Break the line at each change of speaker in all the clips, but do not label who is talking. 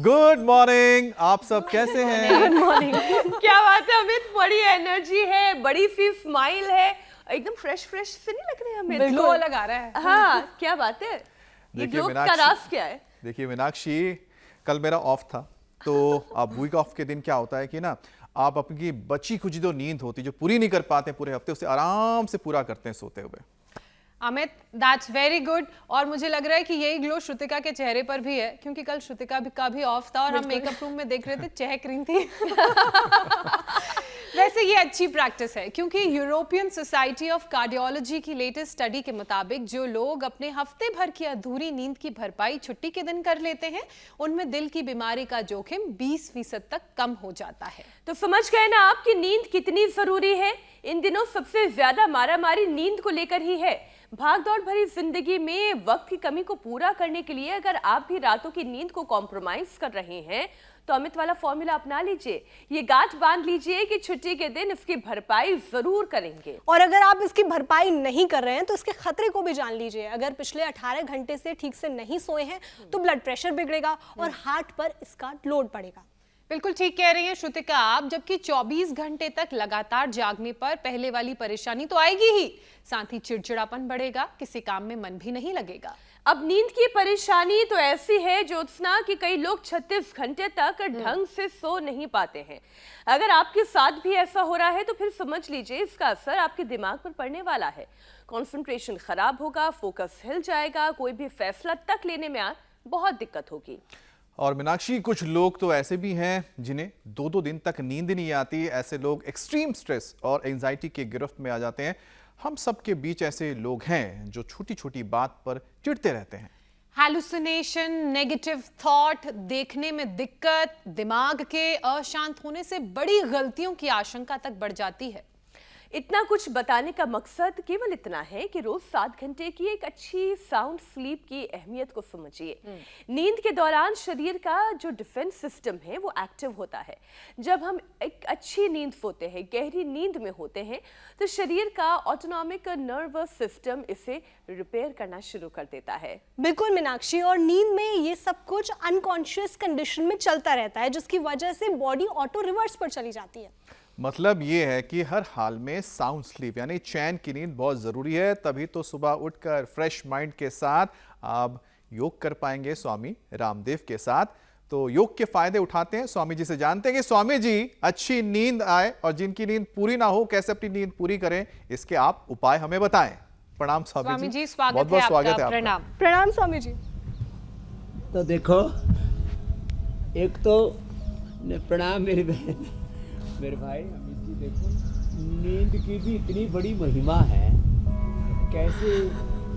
Good morning, आप सब कैसे हैं?
Good morning. क्या बात है अमित, बड़ी एनर्जी है, बड़ी सी स्माइल है, एकदम फ्रेश से नहीं लग रहे हैं अमित?
ग्लो अलग आ रहा है।
हाँ, क्या बात है। ये ग्लो का राज क्या है?
देखिए मीनाक्षी, कल मेरा ऑफ था, तो अब वीक ऑफ के दिन क्या होता है कि ना आप अपनी बची खुची जो नींद होती जो पूरी नहीं कर पाते पूरे हफ्ते, उसे आराम से पूरा करते हैं सोते हुए।
Amit, that's very good. और मुझे लग रहा है कि यही ग्लो श्रुतिका के चेहरे पर भी है, क्योंकि कल श्रुतिका का भी ऑफ था और हम मेकअप रूम में देख रहे थे, चहक रही थी। वैसे ये अच्छी प्रैक्टिस है, क्योंकि यूरोपियन सोसाइटी ऑफ कार्डियोलॉजी की लेटेस्ट स्टडी के मुताबिक जो लोग अपने हफ्ते भर की अधूरी नींद की भरपाई छुट्टी के दिन कर लेते हैं, उनमें दिल की बीमारी का जोखिम 20% तक कम हो जाता है।
तो समझ गए ना आपकी नींद कितनी जरूरी है। इन दिनों सबसे ज्यादा मारामारी नींद को लेकर ही है। भागदौड़ भरी जिंदगी में वक्त की कमी को पूरा करने के लिए अगर आप भी रातों की नींद को कॉम्प्रोमाइज कर रहे हैं तो अमित वाला फॉर्मूला अपना लीजिए। ये गांठ बांध लीजिए कि छुट्टी के दिन इसकी भरपाई जरूर करेंगे।
और अगर आप इसकी भरपाई नहीं कर रहे हैं तो इसके खतरे को भी जान लीजिए। अगर पिछले 18 घंटे से ठीक से नहीं सोए हैं तो ब्लड प्रेशर बिगड़ेगा और हार्ट पर इसका लोड पड़ेगा।
बिल्कुल ठीक कह रही हैं श्रुतिका आप, जबकि 24 घंटे तक लगातार जागने पर पहले वाली परेशानी तो आएगी ही, साथ ही चिड़चिड़ापन बढ़ेगा, किसी काम में मन भी नहीं लगेगा।
अब नींद की परेशानी तो ऐसी है ज्योत्सना कि कई लोग 36 घंटे तक ढंग से सो नहीं पाते हैं। अगर आपके साथ भी ऐसा हो रहा है तो फिर समझ लीजिए इसका असर आपके दिमाग पर पड़ने वाला है। कंसंट्रेशन खराब होगा, फोकस हिल जाएगा, कोई भी फैसला तक लेने में बहुत दिक्कत होगी।
और मीनाक्षी, कुछ लोग तो ऐसे भी हैं जिन्हें 2-2 दिन तक नींद नहीं आती। ऐसे लोग एक्सट्रीम स्ट्रेस और एंजाइटी के गिरफ्त में आ जाते हैं। हम सब के बीच ऐसे लोग हैं जो छोटी छोटी बात पर चिढ़ते रहते हैं।
हैलुसिनेशन, नेगेटिव थॉट, देखने में दिक्कत, दिमाग के अशांत होने से बड़ी गलतियों की आशंका तक बढ़ जाती है।
इतना कुछ बताने का मकसद केवल इतना है कि रोज 7 घंटे की एक अच्छी साउंड स्लीप की अहमियत को समझिए। नींद के दौरान शरीर का जो डिफेंस सिस्टम है वो एक्टिव होता है। जब हम एक अच्छी नींद सोते हैं, गहरी नींद में होते हैं, तो शरीर का ऑटोनॉमिक नर्वस सिस्टम इसे रिपेयर करना शुरू कर देता है।
बिल्कुल मीनाक्षी, और नींद में ये सब कुछ अनकॉन्शियस कंडीशन में चलता रहता है, जिसकी वजह से बॉडी ऑटो रिवर्स पर चली जाती है।
मतलब ये है कि हर हाल में साउंड स्लीप यानी चैन की नींद बहुत ज़रूरी है, तभी तो सुबह उठकर फ्रेश माइंड के साथ आप योग कर पाएंगे स्वामी रामदेव के साथ। तो योग के फायदे उठाते हैं, स्वामी जी से जानते हैं कि स्वामी जी अच्छी नींद आए और जिनकी नींद पूरी ना हो कैसे अपनी नींद पूरी करें, इसके आप उपाय हमें बताएं। प्रणाम स्वामी जी,
बहुत बहुत स्वागत है।
प्रणाम स्वामी जी।
तो देखो, एक तो प्रणाम मेरी बहन, मेरे भाई अमित जी। देखो, नींद की भी इतनी बड़ी महिमा है, कैसे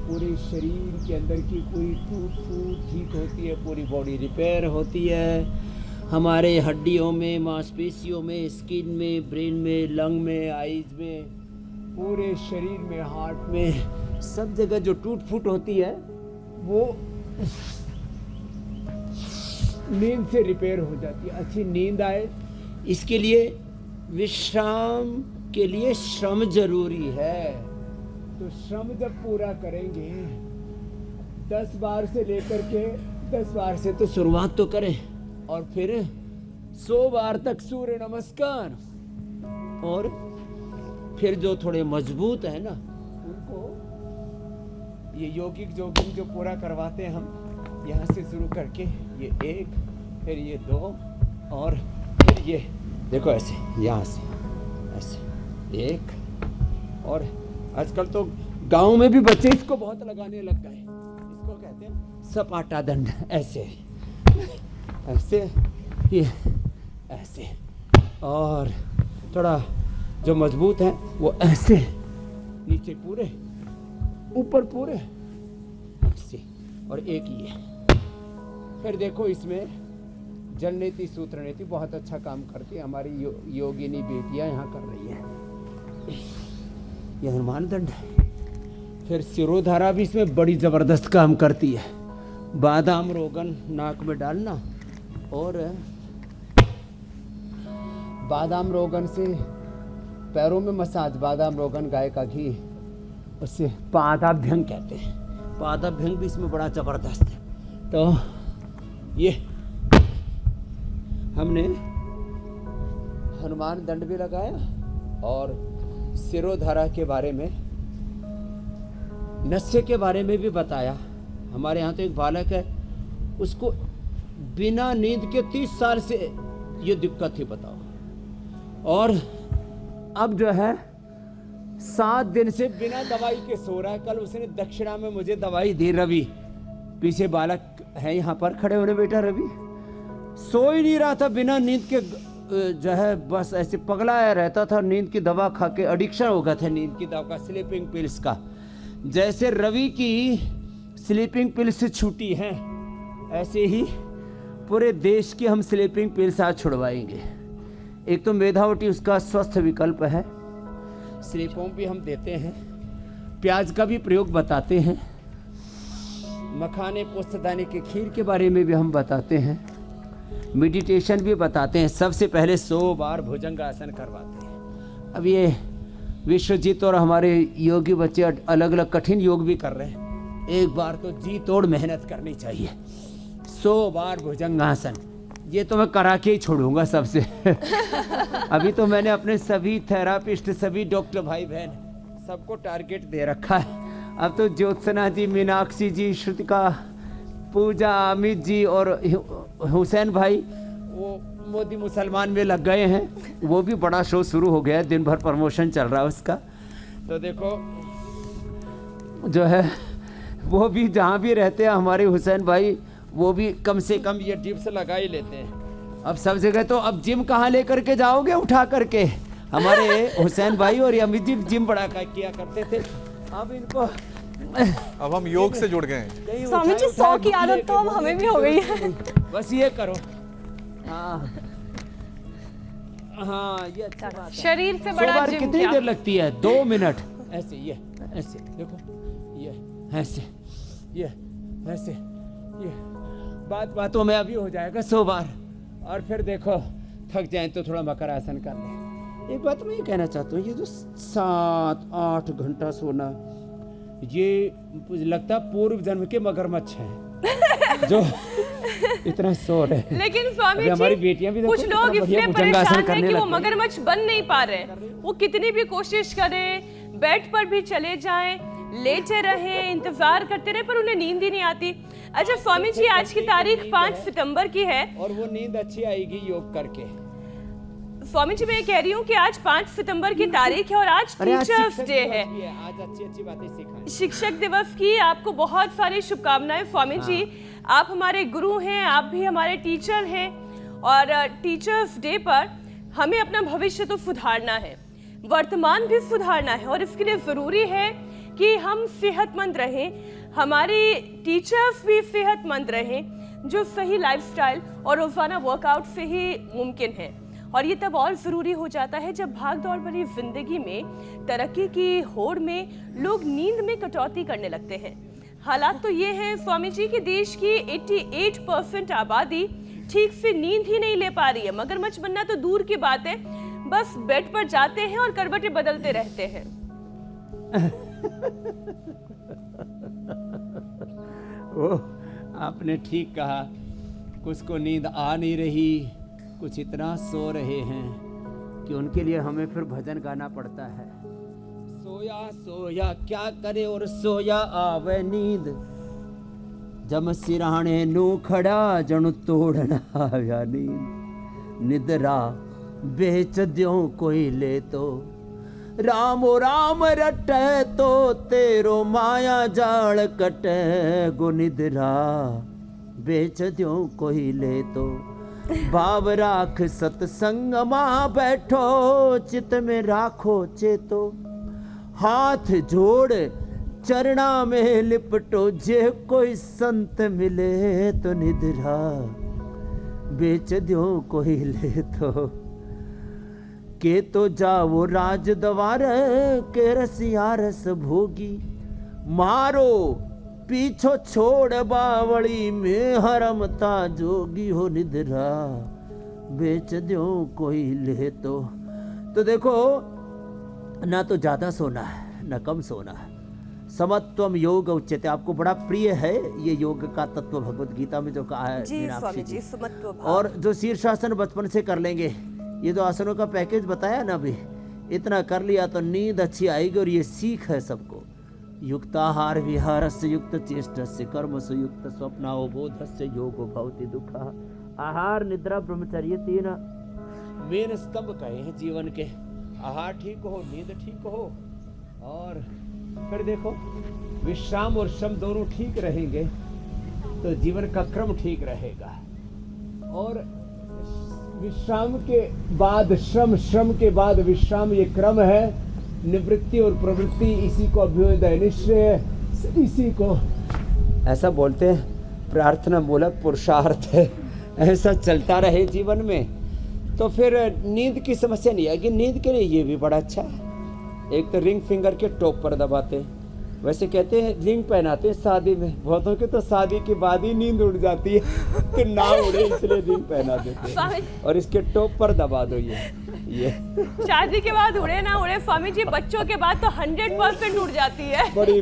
पूरे शरीर के अंदर की पूरी टूट फूट ठीक होती है, पूरी बॉडी रिपेयर होती है, हमारे हड्डियों में, मांसपेशियों में, स्किन में, ब्रेन में, लंग में, आईज में, पूरे शरीर में, हार्ट में, सब जगह जो टूट फूट होती है वो नींद से रिपेयर हो जाती है। अच्छी नींद आए इसके लिए विश्राम के लिए श्रम जरूरी है। तो श्रम जब पूरा करेंगे, 10 बार से लेकर के 10 बार से तो शुरुआत तो करें, और फिर 100 बार तक सूर्य नमस्कार, और फिर जो थोड़े मजबूत है ना उनको ये यौगिक जोगिंग जो पूरा करवाते हैं हम, यहाँ से शुरू करके ये 1, फिर ये 2, और फिर ये देखो ऐसे, यहाँ से ऐसे 1, और आजकल तो गांव में भी बच्चे इसको बहुत लगाने लग गए। इसको कहते हैं सपाटा दंड। ऐसे ऐसे, ये ऐसे, और थोड़ा जो मजबूत है वो ऐसे, नीचे पूरे, ऊपर पूरे, ऐसे, और एक ये। फिर देखो इसमें जल नीति, सूत्र नीति बहुत अच्छा काम करती है। हमारी योगिनी बेटियां यहाँ कर रही है। यह हनुमान दंड है। फिर सिरोधारा भी इसमें बड़ी जबरदस्त काम करती है। बादाम रोगन नाक में डालना, और बादाम रोगन से पैरों में मसाज, बादाम रोगन गाय का घी, उससे पादाभ्यंग कहते हैं। पादाभ्यंग भी इसमें बड़ा जबरदस्त है। तो ये हमने हनुमान दंड भी लगाया और सिरोधारा के बारे में, नशे के बारे में भी बताया। हमारे यहाँ तो एक बालक है, उसको बिना नींद के 30 साल से ये दिक्कत थी, बताओ। और अब जो है 7 दिन से बिना दवाई के सो रहा है। कल उसने दक्षिणा में मुझे दवाई दी। रवि पीछे बालक है, यहाँ पर खड़े होने बेटा। रवि सो ही नहीं रहा था बिना नींद के, जो है बस ऐसे पगलाया रहता था। नींद की दवा खा के एडिक्शन हो गया था नींद की दवा का, स्लीपिंग पिल्स का। जैसे रवि की स्लीपिंग पिल्स छूटी है, ऐसे ही पूरे देश की हम स्लीपिंग पिल्स आज छुड़वाएंगे। एक तो मेधावटी उसका स्वस्थ विकल्प है, स्लीपोम भी हम देते हैं, प्याज का भी प्रयोग बताते हैं, मखाने पोस्तदाने के खीर के बारे में भी हम बताते हैं, मेडिटेशन भी बताते हैं। सबसे पहले 100 बार भुजंगासन करवाते हैं। अब ये विश्वजीत और हमारे योगी बच्चे अलग अलग कठिन योग भी कर रहे हैं। एक बार तो जी तोड़ मेहनत करनी चाहिए। 100 बार भुजंगासन, ये तो मैं करा के ही छोड़ूंगा सबसे। अभी तो मैंने अपने सभी थेरापिस्ट, सभी डॉक्टर भाई बहन सबको टारगेट दे रखा है। अब तो ज्योत्सना जी, मीनाक्षी जी, श्रुतिका, पूजा, अमित जी और हुसैन भाई वो मोदी मुसलमान में लग गए हैं। वो भी बड़ा शो शुरू हो गया है, दिन भर प्रमोशन चल रहा है उसका। तो देखो जो है वो भी जहाँ भी रहते हैं हमारे हुसैन भाई, वो भी कम से कम ये डिप्स लगा ही लेते हैं। अब सब जगह तो अब जिम कहाँ लेकर के जाओगे उठा करके? हमारे हुसैन भाई और अमित जी जिम बड़ा किया करते थे। अब इनको
अब हम योग से जुड़ गए हैं।
स्वामी जी 100 की आदत तो अब हमें भी हो गई है।
बस ये करो। हाँ हाँ, ये अच्छा बात है।
शरीर से
100
बड़ा
बार
जिम
कितनी
क्या?
देर लगती है? 2 मिनट। ऐसे, ये ऐसे देखो, ये ऐसे, ये ऐसे, ये बातों में अभी हो जाएगा 100 बार। और फिर देखो थक जाए तो थोड़ा मकर आसन कर ले। एक बात मैं ये कहना चाहता हूँ, ये जो 7-8 घंटा सोना, ये मुझे लगता है पूर्व जन्म के मगरमच्छ हैं जो इतना सो रहे हैं।
लेकिन स्वामी
अभी हमारी
जी,
बेटियां भी देखो
कुछ लोग
कितना बढ़िया
इसलिए
भुजंगासन
परेशान हैं
करने
कि वो
लग गए।
मगरमच्छ बन नहीं पा रहे। वो कितनी भी कोशिश करें, बेड पर भी चले जाएं, लेटे रहें, इंतजार करते रहे, पर उन्हें नींद ही नहीं आती। अच्छा स्वामी जी, आज की तारीख 5 सितंबर की है
और वो नींद अच्छी आएगी योग करके।
स्वामी जी, मैं कह रही हूँ कि आज 5 सितंबर की तारीख है और आज टीचर्स डे है।
आज अच्छी बातें सिखाएं।
शिक्षक दिवस की आपको बहुत सारी शुभकामनाएं स्वामी जी। आप हमारे गुरु हैं, आप भी हमारे टीचर हैं, और टीचर्स डे पर हमें अपना भविष्य तो सुधारना है, वर्तमान भी सुधारना है, और इसके लिए ज़रूरी है कि हम सेहतमंद रहें, हमारे टीचर्स भी सेहतमंद रहें, जो सही लाइफस्टाइल और रोज़ाना वर्कआउट से ही मुमकिन है। और ये तब और ज़रूरी हो जाता है जब भाग दौड़ भरी जिंदगी में, तरक्की की होड़ में लोग नींद में कटौती करने लगते हैं। हालात तो ये हैं स्वामी जी कि देश की 88% आबादी ठीक से नींद ही नहीं ले पा रही है। मगरमच्छ बनना तो दूर की बात है, बस बेड पर जाते हैं और करवटें बदलते रहते हैं।
ओह, आपने ठीक कहा। कुछ को नींद आ नहीं रही, कुछ इतना सो रहे हैं कि उनके लिए हमें फिर भजन गाना पड़ता है। सोया सोया क्या करे और सोया आवे नींद, जम सिराने नू खड़ा जनु तोड़ना आया नींद। निद्रा बेच द्यों कोई ले तो, रामो राम रटे तो तेरो माया जाल कटे गो। निद्रा बेच द्यों कोई ले तो, भाव राख सतसंग मां बैठो, चित में राखो चेतो। हाथ जोड़ चरणा में लिपटो, जे कोई संत मिले तो निद्रा बेच द्यो कोई ले तो। के तो जाओ राज द्वार के रसिया रस भोगी, मारो पीछो छोड़ बावड़ी में हरमता जोगी हो। निद्रा बेच दो कोई ले तो देखो, ना तो ज्यादा सोना है ना कम सोना है, समत्वम योग उच्यते। आपको बड़ा प्रिय है ये योग का तत्व भगवत गीता में जो कहा है
जी
मीनाक्षी
स्वामी
जी।
जी, सुमत्व भाव।
और जो शीर्षासन बचपन से कर लेंगे, ये जो आसनों का पैकेज बताया ना अभी, इतना कर लिया तो नींद अच्छी आएगी। और ये सीख है सबको, युक्ताहार विहारस्य युक्त चेष्टस्य कर्मसु युक्त स्वप्नावबोधस्य योगो भवति दुःखः। आहार निद्रा ब्रह्मचर्य तीन मेन स्तंभ कहे हैं जीवन के। आहार ठीक हो, नींद ठीक हो, और फिर देखो विश्राम और श्रम दोनों ठीक रहेंगे तो जीवन का क्रम ठीक रहेगा। और विश्राम के बाद श्रम, श्रम के बाद विश्राम, ये क्रम है। निवृत्ति और प्रवृत्ति, इसी को अभ्युदय निश्चय, इसी को ऐसा बोलते हैं प्रार्थना मूलक पुरुषार्थ है। ऐसा चलता रहे जीवन में तो फिर नींद की समस्या नहीं आएगी। नींद के लिए ये भी बड़ा अच्छा है। एक तो रिंग फिंगर के टॉप पर दबाते हैं, वैसे कहते हैं रिंग पहनाते हैं शादी में, बहुतों के तो शादी के बाद ही नींद उड़ जाती है तो ना उड़े इसलिए रिंग पहना देते हैं। और इसके टॉप पर दबा दो ये
शादी के बाद उड़े ना उड़े स्वामी जी, बच्चों के बाद तो 100% उड़ जाती है।
बड़ी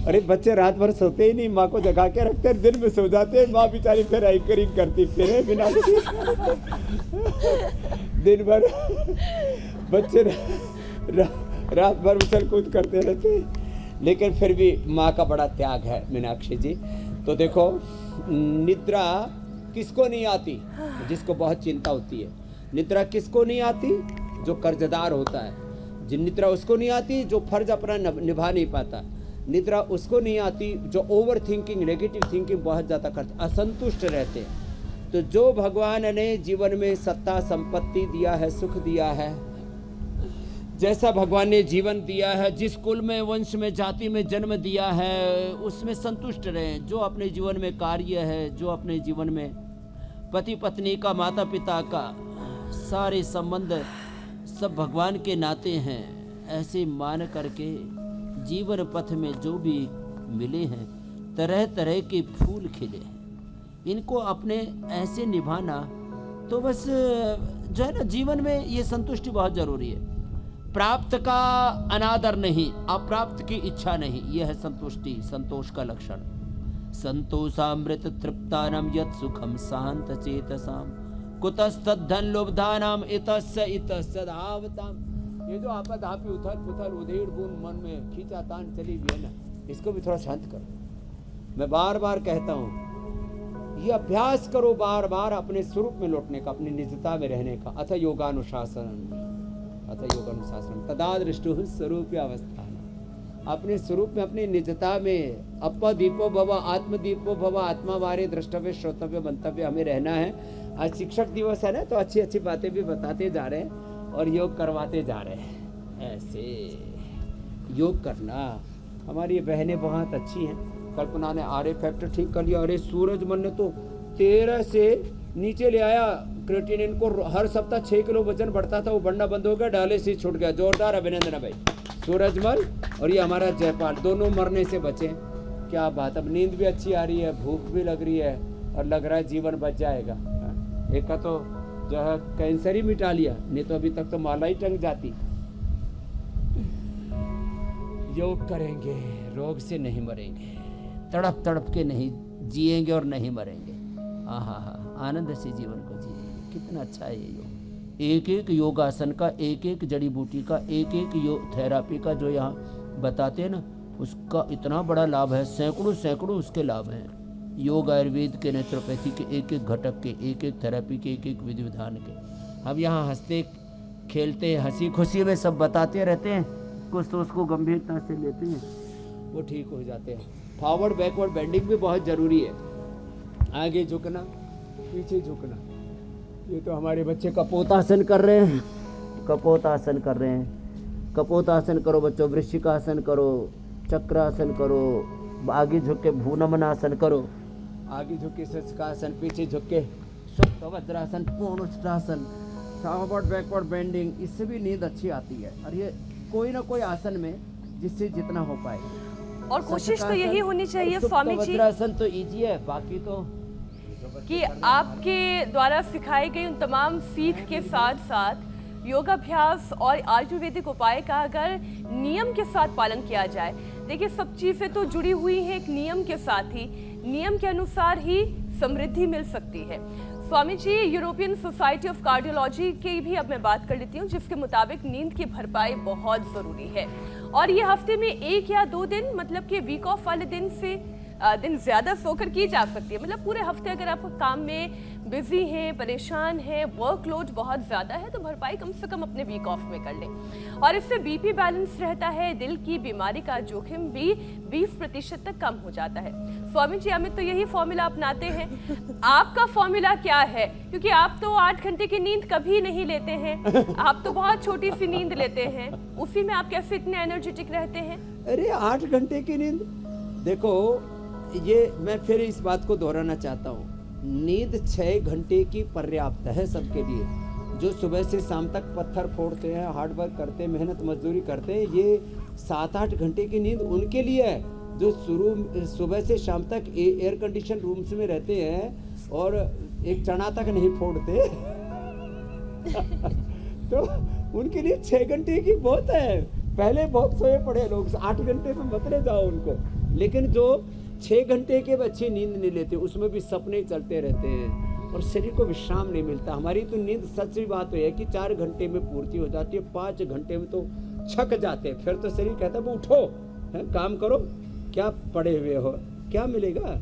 अरे बच्चे रात भर सोते ही नहीं, माँ को जगा के रखते हैं, दिन में सो जाते हैं। माँ बेचारी फिर एंकरिंग करती फिर बिना दिन भर बच्चे रात भर उछल कूद करते रहते हैं। लेकिन फिर भी माँ का बड़ा त्याग है मीनाक्षी जी। तो देखो निद्रा किसको नहीं आती? जिसको बहुत चिंता होती है। निद्रा किसको नहीं आती? जो कर्जदार होता है। जिन निद्रा उसको नहीं आती जो फर्ज अपना निभा नहीं पाता। निद्रा उसको नहीं आती जो ओवर थिंकिंग, नेगेटिव थिंकिंग बहुत ज़्यादा करते, असंतुष्ट रहते हैं। तो जो भगवान ने जीवन में सत्ता संपत्ति दिया है, सुख दिया है, जैसा भगवान ने जीवन दिया है, जिस कुल में, वंश में, जाति में जन्म दिया है, उसमें संतुष्ट रहें। जो अपने जीवन में कार्य है, जो अपने जीवन में पति पत्नी का, माता पिता का, सारे संबंध सब भगवान के नाते हैं, ऐसे मान करके जीवन पथ में जो भी मिले हैं, तरह तरह के फूल खिले हैं, इनको अपने ऐसे निभाना, तो बस जो है ना जीवन में ये संतुष्टि बहुत जरूरी है। प्राप्त का अनादर नहीं, अप्राप्त की इच्छा नहीं, यह है संतुष्टि, संतोष का लक्षण। संतोषामृत तृप्तानाम यत् सुखम शांत चेतसाम कुतस्तद्धन लुब्धानाम इतस्य इतस्य धावताम। ये जो आपाधापी उथल पुथल उधेड़ बुन मन में खींचातान चली हुई है ना, इसको भी थोड़ा शांत करो। मैं बार बार कहता हूँ ये अभ्यास करो बार बार अपने स्वरूप में लौटने का, अपनी निजता में रहने का। अथ योगानुशासन तदादृष्टु स्वरूप अवस्थान। अपने स्वरूप में, अपनी निजता में अपदीपो भव आत्मदीपो भव आत्मा वारे द्रष्टव्य श्रोतव्य मंतव्य हमें रहना है। आज शिक्षक दिवस है ना, तो अच्छी अच्छी बातें भी बताते जा रहे हैं और योग करवाते जा रहे हैं। ऐसे योग करना, हमारी बहनें बहुत अच्छी हैं। कल्पना ने आर फैक्टर ठीक कर लिया। अरे सूरजमल ने तो 13 से नीचे ले आया क्रिएटिनिन को। हर सप्ताह 6 किलो वजन बढ़ता था, वो बढ़ना बंद हो गया, डायलिसिस छूट गया। जोरदार अभिनंदन है भाई सूरजमल और ये हमारा जयपाल, दोनों मरने से बचे। क्या बात, अब नींद भी अच्छी आ रही है, भूख भी लग रही है और लग रहा है जीवन बच जाएगा। एक का तो जो है कैंसर ही मिटा लिया, नहीं तो अभी तक तो माला ही टंग जाती। योग करेंगे, रोग से नहीं मरेंगे, तड़प तड़प के नहीं जिएंगे और नहीं मरेंगे। आनंद से जीवन को जिएंगे। कितना अच्छा है ये योग। एक एक योगासन का, एक एक जड़ी बूटी का, एक एक योग थेरापी का जो यहाँ बताते हैं ना, उसका इतना बड़ा लाभ है। सैकड़ों सैकड़ों उसके लाभ हैं। योग, आयुर्वेद के, नेचुरोपैथी के एक एक घटक के, एक एक थेरेपी के, एक एक विधि विधान के। हम यहाँ हंसते खेलते हंसी खुशी में सब बताते रहते हैं, कुछ तो उसको गंभीरता से लेते हैं, वो ठीक हो जाते हैं। फॉरवर्ड बैकवर्ड बेंडिंग भी बहुत ज़रूरी है। आगे झुकना, पीछे झुकना। ये तो हमारे बच्चे कपोतासन कर रहे हैं, कपोतासन कर रहे हैं। कपोतासन करो बच्चों, वृश्चिकासन करो, चक्रासन करो, आगे झुक के भूनमनासन करो, आगे झुक के शीर्षकासन, पीछे झुक के शुद्ध वज्रासन, पूर्णोत्थासन, फॉरवर्ड बैकवर्ड बेंडिंग। इससे भी नींद अच्छी आती है। और ये कोई ना कोई आसन में जिससे जितना हो पाए।
और कोशिश तो यही होनी चाहिए स्वामी जी,
वज्रासन तो इजी है, बाकी तो
कि आपके द्वारा सिखाई गई उन तमाम सीख के साथ साथ योगाभ्यास और आयुर्वेदिक उपाय का अगर नियम के साथ पालन किया जाए, देखिए सब चीजें तो जुड़ी हुई हैं एक नियम के साथ ही, नियम के अनुसार ही समृद्धि मिल सकती है। Swami ji, European society of cardiology की भी अब मैं बात कर लेती हूँ, जिसके मुताबिक नींद की भरपाई बहुत जरूरी है और ये हफ्ते में 1 या 2 दिन, मतलब कि वीक ऑफ वाले दिन ज्यादा सोकर की जा सकती है। मतलब पूरे हफ्ते अगर आप काम में बिजी हैं, परेशान हैं, वर्कलोड बहुत ज्यादा है, तो भरपाई कम से कम अपने वीक ऑफ में कर लें और इससे बीपी बैलेंस रहता है, दिल की बीमारी का जोखिम भी 20% तक कम हो जाता है। स्वामी जी, अमित तो यही फॉर्मूला अपनाते हैं, आपका फॉर्मूला क्या है? क्योंकि आप तो 8 घंटे की नींद कभी नहीं लेते हैं, आप तो बहुत छोटी सी नींद लेते हैं, उसी में आप कैसे इतने एनर्जेटिक रहते हैं?
अरे 8 घंटे की नींद, देखो ये मैं फिर इस बात को दोहराना चाहता हूँ, नींद 6 घंटे की पर्याप्त है सबके लिए। जो सुबह से शाम तक पत्थर फोड़ते हैं, हार्ड वर्क करते हैं, मेहनत मजदूरी करते हैं, ये 7-8 घंटे की नींद उनके लिए है जो सुबह से शाम तक एयर कंडीशन रूम्स में रहते हैं और एक चना तक नहीं फोड़ते तो उनके लिए 6 घंटे की बहुत है। पहले बहुत सोए पड़े लोग, 8 घंटे में मत ले जाओ उनको, लेकिन जो 6 घंटे के अच्छी नींद नहीं लेते, उसमें भी सपने चलते रहते हैं और शरीर को विश्राम नहीं मिलता। हमारी तो नींद सच्ची बात है कि 4 घंटे में पूर्ति हो जाती है, 5 घंटे में तो छक जाते हैं। फिर तो शरीर कहता है वो उठो, काम करो, क्या पड़े हुए हो, क्या मिलेगा।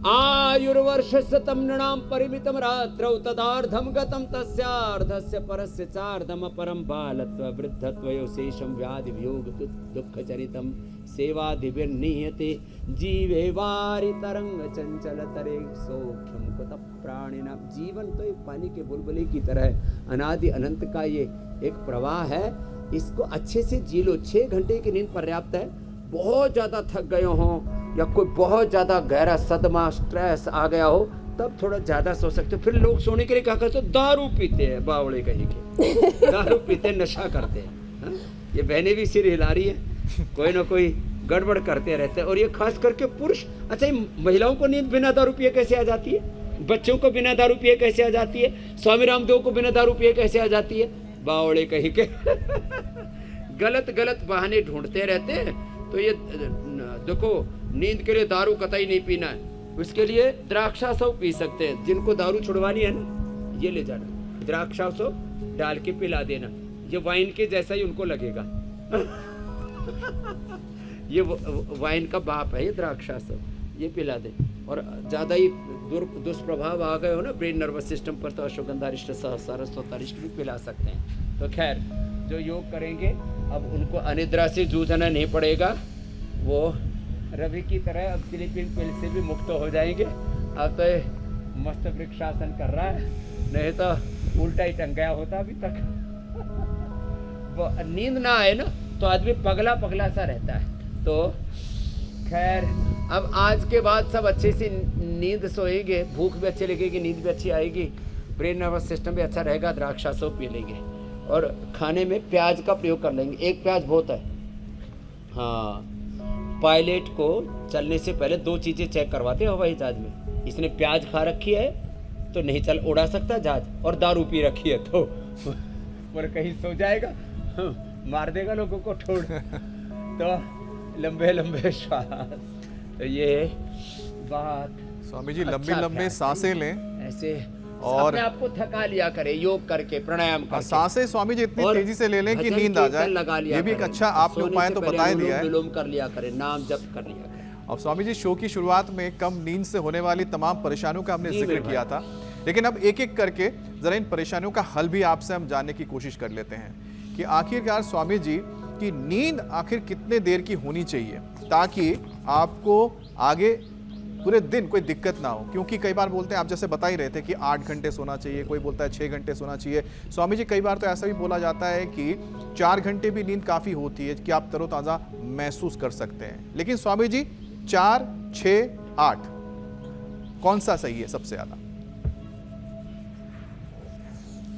आयुर्वर्ष शतम नृणाम परिमितम रात्रौ तदार्धम गतम तस्यार्धस्य परस्य चार्धम परम बालत्व वृद्धत्वयो शेषम व्याधि वियोग दुःख चरितम सेवाधिभिर्निहते जीवे वारि तरंग चंचल तरे सौख्यम कुत प्राणिना। जीवन तो एक पानी के बुलबुले की तरह है, अनादि अनंत का ये एक प्रवाह है, इसको अच्छे से जी लो। 6 घंटे की नींद पर्याप्त है। बहुत ज़्यादा थक गए हो या कोई बहुत ज़्यादा गहरा सदमा स्ट्रेस आ गया हो, तब थोड़ा ज़्यादा सो सकते हो। फिर लोग सोने के लिए क्या करते हैं, दारू पीते हैं, बावड़े कहीं के दारू पीते हैं, नशा करते हैं। ये बहनें भी सिर हिला रही है, कोई ना कोई गड़बड़ करते रहते हैं। और ये खास करके पुरुष, अच्छा ये महिलाओं को नींद बिना दारू पिए कैसे आ जाती है, बच्चों को बिना दारू पिए कैसे आ जाती है, स्वामी रामदेव को बिना दारू पिए कैसे आ जाती है, बावड़े कहीं के गलत गलत बहाने ढूंढते रहते हैं। तो ये देखो, नींद के लिए दारू कतई नहीं पीना है, उसके लिए द्राक्षासव पी सकते हैं। जिनको दारू छुड़वानी है ना, ये ले जाना, द्राक्षासव डाल के पिला देना, ये वाइन के जैसा ही उनको लगेगा ये वाइन का बाप है ये द्राक्षासव, ये पिला दे। और ज़्यादा ही दुष्प्रभाव आ गए हो ना ब्रेन नर्वस सिस्टम पर, तो अश्वगंधा रिष्ट सहस्रस्वता रिष्ट भी पिला सकते हैं। तो खैर, जो योग करेंगे अब उनको अनिद्रा से जूझना नहीं पड़ेगा, वो रवि की तरह अब स्लीपिंग पिल से भी मुक्त हो जाएंगे। अब तो मस्त वृक्षासन कर रहा है, नहीं तो उल्टा ही टंग गया होता अभी तक वो नींद ना आए ना तो आदमी पगला पगला सा रहता है। तो खैर, अब आज के बाद सब अच्छे से नींद सोएंगे, भूख भी अच्छी लगेगी, नींद भी अच्छी आएगी, ब्रेन नर्वस सिस्टम भी अच्छा रहेगा, द्राक्षासव पी लेंगे और खाने में प्याज का प्रयोग कर लेंगे। 1 प्याज बहुत है। हाँ, पायलट को चलने से पहले 2 चीज़ें चेक करवाते हैं हवाई जहाज में, इसने प्याज खा रखी है तो नहीं चल उड़ा सकता जहाज, और दारू पी रखी है तो बोले कहीं सो जाएगा, मार देगा लोगों को ठोड़ तो लंबे लंबे श्वास। तो ये बात
स्वामी जी,
अच्छा
लंबी लंबी सांसें लें
ऐसे
और
अपने आपको थका लिया करे, योग करके, प्राणायाम करके।
सांसें स्वामी जी इतनी
और
तेजी से ले लें कि
भजन
नींद आ
कीर्तन लगा
जाए,
लिया
ये भी एक
करें।
अच्छा आपने
सोने
उपाय
से
तो
पहले
बता ही
अनुलोम
दिया है।
विलोम कर लिया करें, नाम जप कर लिया करें।
अब स्वामी जी, शो की शुरुआत में कम नींद से होने वाली तमाम परेशानियों का हमने
जी
जिक्र
मेरे
किया था, लेकिन अब एक एक करके जरा इन परेशानियों का हल भी आपसे हम जानने की कोशिश कर लेते हैं कि आखिरकार स्वामी जी की नींद आखिर कितने देर की होनी चाहिए ताकि आपको आगे पूरे दिन कोई दिक्कत ना हो। क्योंकि कई बार बोलते हैं, आप जैसे बता ही रहे थे कि 8 घंटे सोना चाहिए, कोई बोलता है 6 घंटे सोना चाहिए। स्वामी जी, कई बार तो ऐसा भी बोला जाता है कि 4 घंटे भी नींद काफ़ी होती है कि आप तरोताज़ा महसूस कर सकते हैं। लेकिन स्वामी जी, 4, 6, 8 कौन सा सही है सबसे ज़्यादा?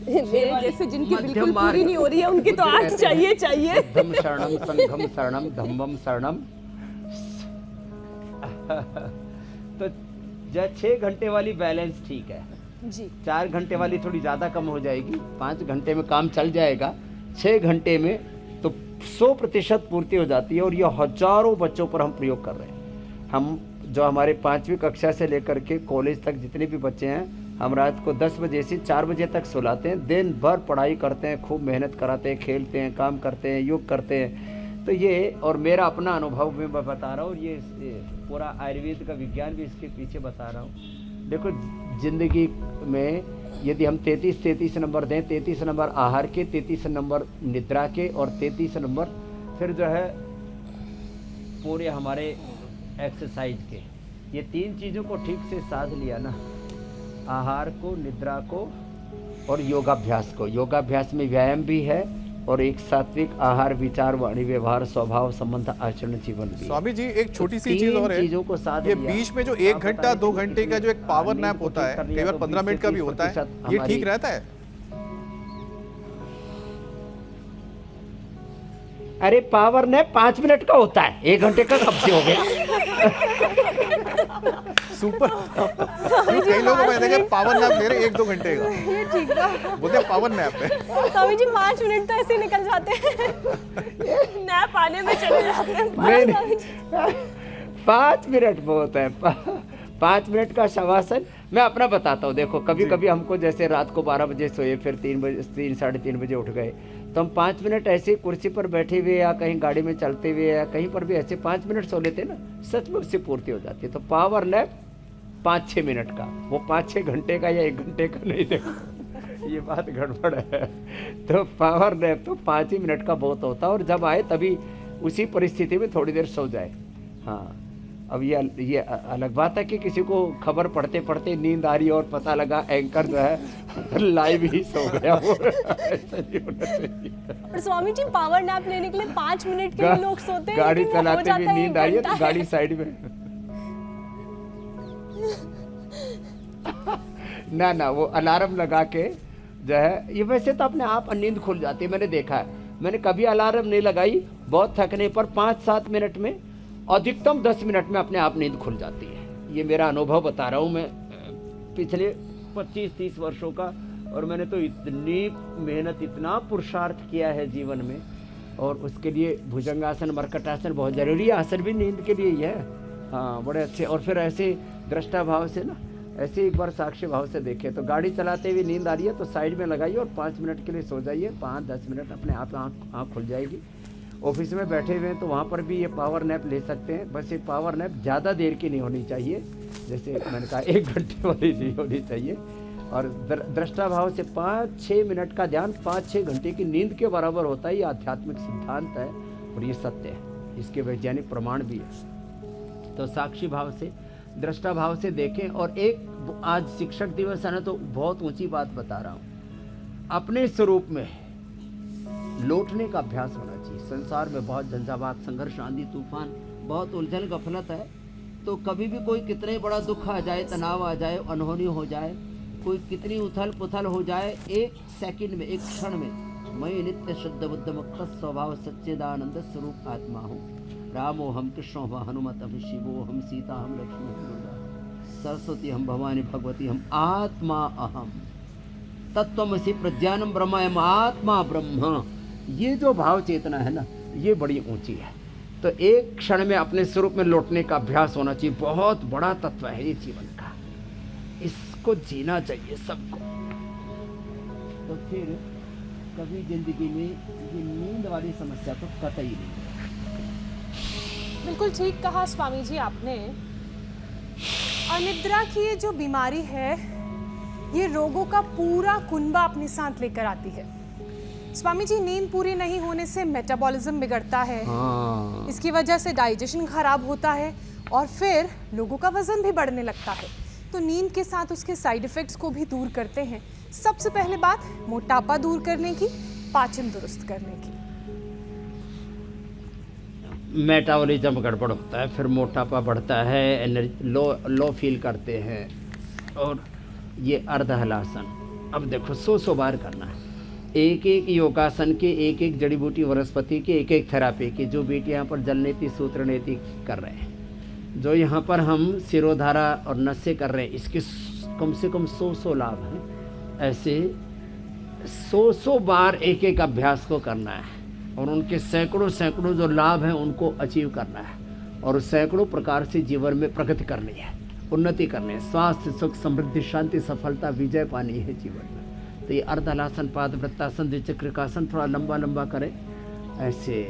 मेरे जैसे जिनकी बिल्कुल पूरी नहीं हो रही है उनकी तो 8 चाहिए।
धम्म शरणम संघम शरणम धम्मम शरणम तो 6 घंटे वाली बैलेंस ठीक है,
जी
4 घंटे वाली थोड़ी ज़्यादा कम हो जाएगी, 5 घंटे में काम चल जाएगा, 6 घंटे में तो 100% पूर्ति हो जाती है। और ये हजारों बच्चों पर हम प्रयोग कर रहे हैं। हम जो हमारे 5वीं कक्षा से लेकर के कॉलेज तक जितने भी बच्चे हैं, हम रात को 10 बजे से 4 बजे तक सुलाते हैं, दिन भर पढ़ाई करते हैं, खूब मेहनत कराते हैं, खेलते हैं, काम करते हैं, योग करते हैं। तो ये और मेरा अपना अनुभव मैं बता रहा हूँ, ये पूरा आयुर्वेद का विज्ञान भी इसके पीछे बता रहा हूँ। देखो ज़िंदगी में यदि हम 33 नंबर दें, 33 नंबर आहार के, 33 नंबर निद्रा के और 33 नंबर फिर जो है पूरे हमारे एक्सरसाइज के, ये 3 चीज़ों को ठीक से साध लिया ना, आहार को, निद्रा को और योगाभ्यास को। योगाभ्यास में व्यायाम भी है और एक सात्विक आहार, विचार, वाणी, व्यवहार, स्वभाव, संबंध, आचरण, जीवन भी।
स्वामी जी एक छोटी सी
तीन
चीज और है,
चीजों को साथ
ये
लिया।
बीच में जो 1 घंटा 2 घंटे का जो एक पावर
नींद
नैप
को
होता
ठीक
है,
कर लिया
कई बार
तो
15 मिनट का भी होता है,
20%
ये
हमारी-
ठीक रहता है?
अरे पावर नैप 5 मिनट का होता है, 1 घंटे का कब से हो गया?
सुपर। कई लोगों को मैंने पावर नैप ले रहे 1-2 घंटे का,
ये ठीक था।
बोलते हैं पावर नैप है।
स्वामी जी 5 मिनट तो ऐसे ही निकल जाते हैं।
नैप आने में चले जाते हैं।
नहीं, 5 मिनट बहुत है। 5 मिनट का शवासन मैं अपना बताता हूँ। देखो कभी कभी हमको जैसे रात को 12 बजे सोए, फिर 3 साढ़े 3 बजे उठ गए, तो हम 5 मिनट ऐसे कुर्सी पर बैठे हुए या कहीं गाड़ी में चलते हुए या कहीं पर भी ऐसे 5 मिनट सो लेते ना, सच में उससे पूर्ति हो जाती है। तो पावर नैप 5-6 मिनट का, वो 5-6 घंटे का या 1 घंटे का नहीं। देखो ये बात गड़बड़ है। तो पावर नैप तो 5 ही मिनट का बहुत होता है, और जब आए तभी उसी परिस्थिति में थोड़ी देर सो जाए। हाँ, अब ये अलग बात है कि किसी को खबर पढ़ते पढ़ते नींद आ रही है और पता लगा एंकर जो है लाइव ही सो गया, वो ऐसा नहीं होना चाहिए।
और स्वामी जी पावर नैप लेने के लिए 5 मिनट के लिए लोग सोते हैं,
गाड़ी
लेकिन वो हो
चलाते
जाता
हुए
है
नींद
1
आ रही है
घंटा
तो गाड़ी साइड में ना वो अलार्म लगा के जो है, ये वैसे तो अपने आप नींद खुल जाती है, मैंने देखा है। मैंने कभी अलार्म नहीं लगाई, बहुत थकने पर 5-7 मिनट में, अधिकतम 10 मिनट में अपने आप नींद खुल जाती है। ये मेरा अनुभव बता रहा हूँ मैं, पिछले 25-30 वर्षों का। और मैंने तो इतनी मेहनत, इतना पुरुषार्थ किया है जीवन में, और उसके लिए भुजंगासन, मरकटासन बहुत ज़रूरी है। आसन भी नींद के लिए ही है। हाँ, बड़े अच्छे। और फिर ऐसे दृष्टा भाव से ना, ऐसे एक बार साक्षी भाव से देखे, तो गाड़ी चलाते हुए नींद आ रही है तो साइड में लगाइए और 5 मिनट के लिए सो जाइए। 5-10 मिनट अपने आप आँख खुल जाएगी। ऑफिस में बैठे हुए हैं तो वहाँ पर भी ये पावर नैप ले सकते हैं। बस ये पावर नैप ज़्यादा देर की नहीं होनी चाहिए, जैसे मैंने कहा 1 घंटे वाली नहीं होनी चाहिए। और दृष्टा भाव से 5-6 मिनट का ध्यान 5-6 घंटे की नींद के बराबर होता है। ये आध्यात्मिक सिद्धांत है और ये सत्य है, इसके वैज्ञानिक प्रमाण भी है। तो साक्षी भाव से, दृष्टा भाव से देखें। और एक आज शिक्षक दिवस है ना, तो बहुत ऊंची बात बता रहा हूँ, अपने स्वरूप में लौटने का अभ्यास होना चाहिए। संसार में बहुत झंझावात, संघर्ष, आंधी तूफान, बहुत उलझन गफलत है। तो कभी भी कोई कितने बड़ा दुख आ जाए, तनाव आ जाए, अनहोनी हो जाए, कोई कितनी उथल पुथल हो जाए, 1 सेकंड में, 1 क्षण में, मैं नित्य शुद्ध बुद्ध मुक्त स्वभाव सच्चिदानंद स्वरूप आत्मा हूँ। रामो हम, कृष्णो हम, हनुमत हम, शिवो हम, सीता हम, लक्ष्मी हम, दुर्गा, सरस्वती हम, भवानी भगवती हम, आत्मा अहम, तत्वमसि प्रज्ञानम ब्रह्मयम, आत्मा ब्रह्म। ये जो भाव चेतना है ना, ये बड़ी ऊंची है। तो 1 क्षण में अपने स्वरूप में लौटने का अभ्यास होना चाहिए। बहुत बड़ा तत्व है ये जीवन का, इसको जीना चाहिए सबको। तो फिर कभी जिंदगी में ये नींद वाली समस्या तो कतई नहीं।
बिल्कुल ठीक कहा स्वामी जी आपने। अनिद्रा की ये जो बीमारी है, ये रोगों का पूरा कुनबा अपने साथ लेकर आती है। स्वामी जी, नींद पूरी नहीं होने से मेटाबॉलिज्म बिगड़ता है।
हाँ।
इसकी वजह से डाइजेशन खराब होता है और फिर लोगों का वजन भी बढ़ने लगता है। तो नींद के साथ उसके साइड इफ़ेक्ट्स को भी दूर करते हैं। सबसे पहले बात मोटापा दूर करने की, पाचन दुरुस्त करने की।
मेटाबॉलिज्म गड़बड़ होता है, फिर मोटापा बढ़ता है, एनर्जी लो फील करते हैं। और ये अर्धहलासन, अब देखो 100 बार करना है। एक योगासन के, एक जड़ी बूटी वनस्पति के, एक थेरापी के, जो बेटी यहाँ पर जलनेति सूत्रनेति कर रहे हैं, जो यहाँ पर हम सिरोधारा और नस्से कर रहे हैं, इसके कम से कम 100 लाभ हैं। ऐसे 100 बार एक एक अभ्यास को करना है और उनके सैकड़ों जो लाभ हैं उनको अचीव करना है और सैकड़ों प्रकार से जीवन में प्रगति करनी है, उन्नति करनी है, स्वास्थ्य सुख समृद्धि शांति सफलता विजय पानी है जीवन में। तो ये अर्धहलासन पाद वृत्तासन द्विचक्रिकासन थोड़ा लंबा लंबा करें ऐसे,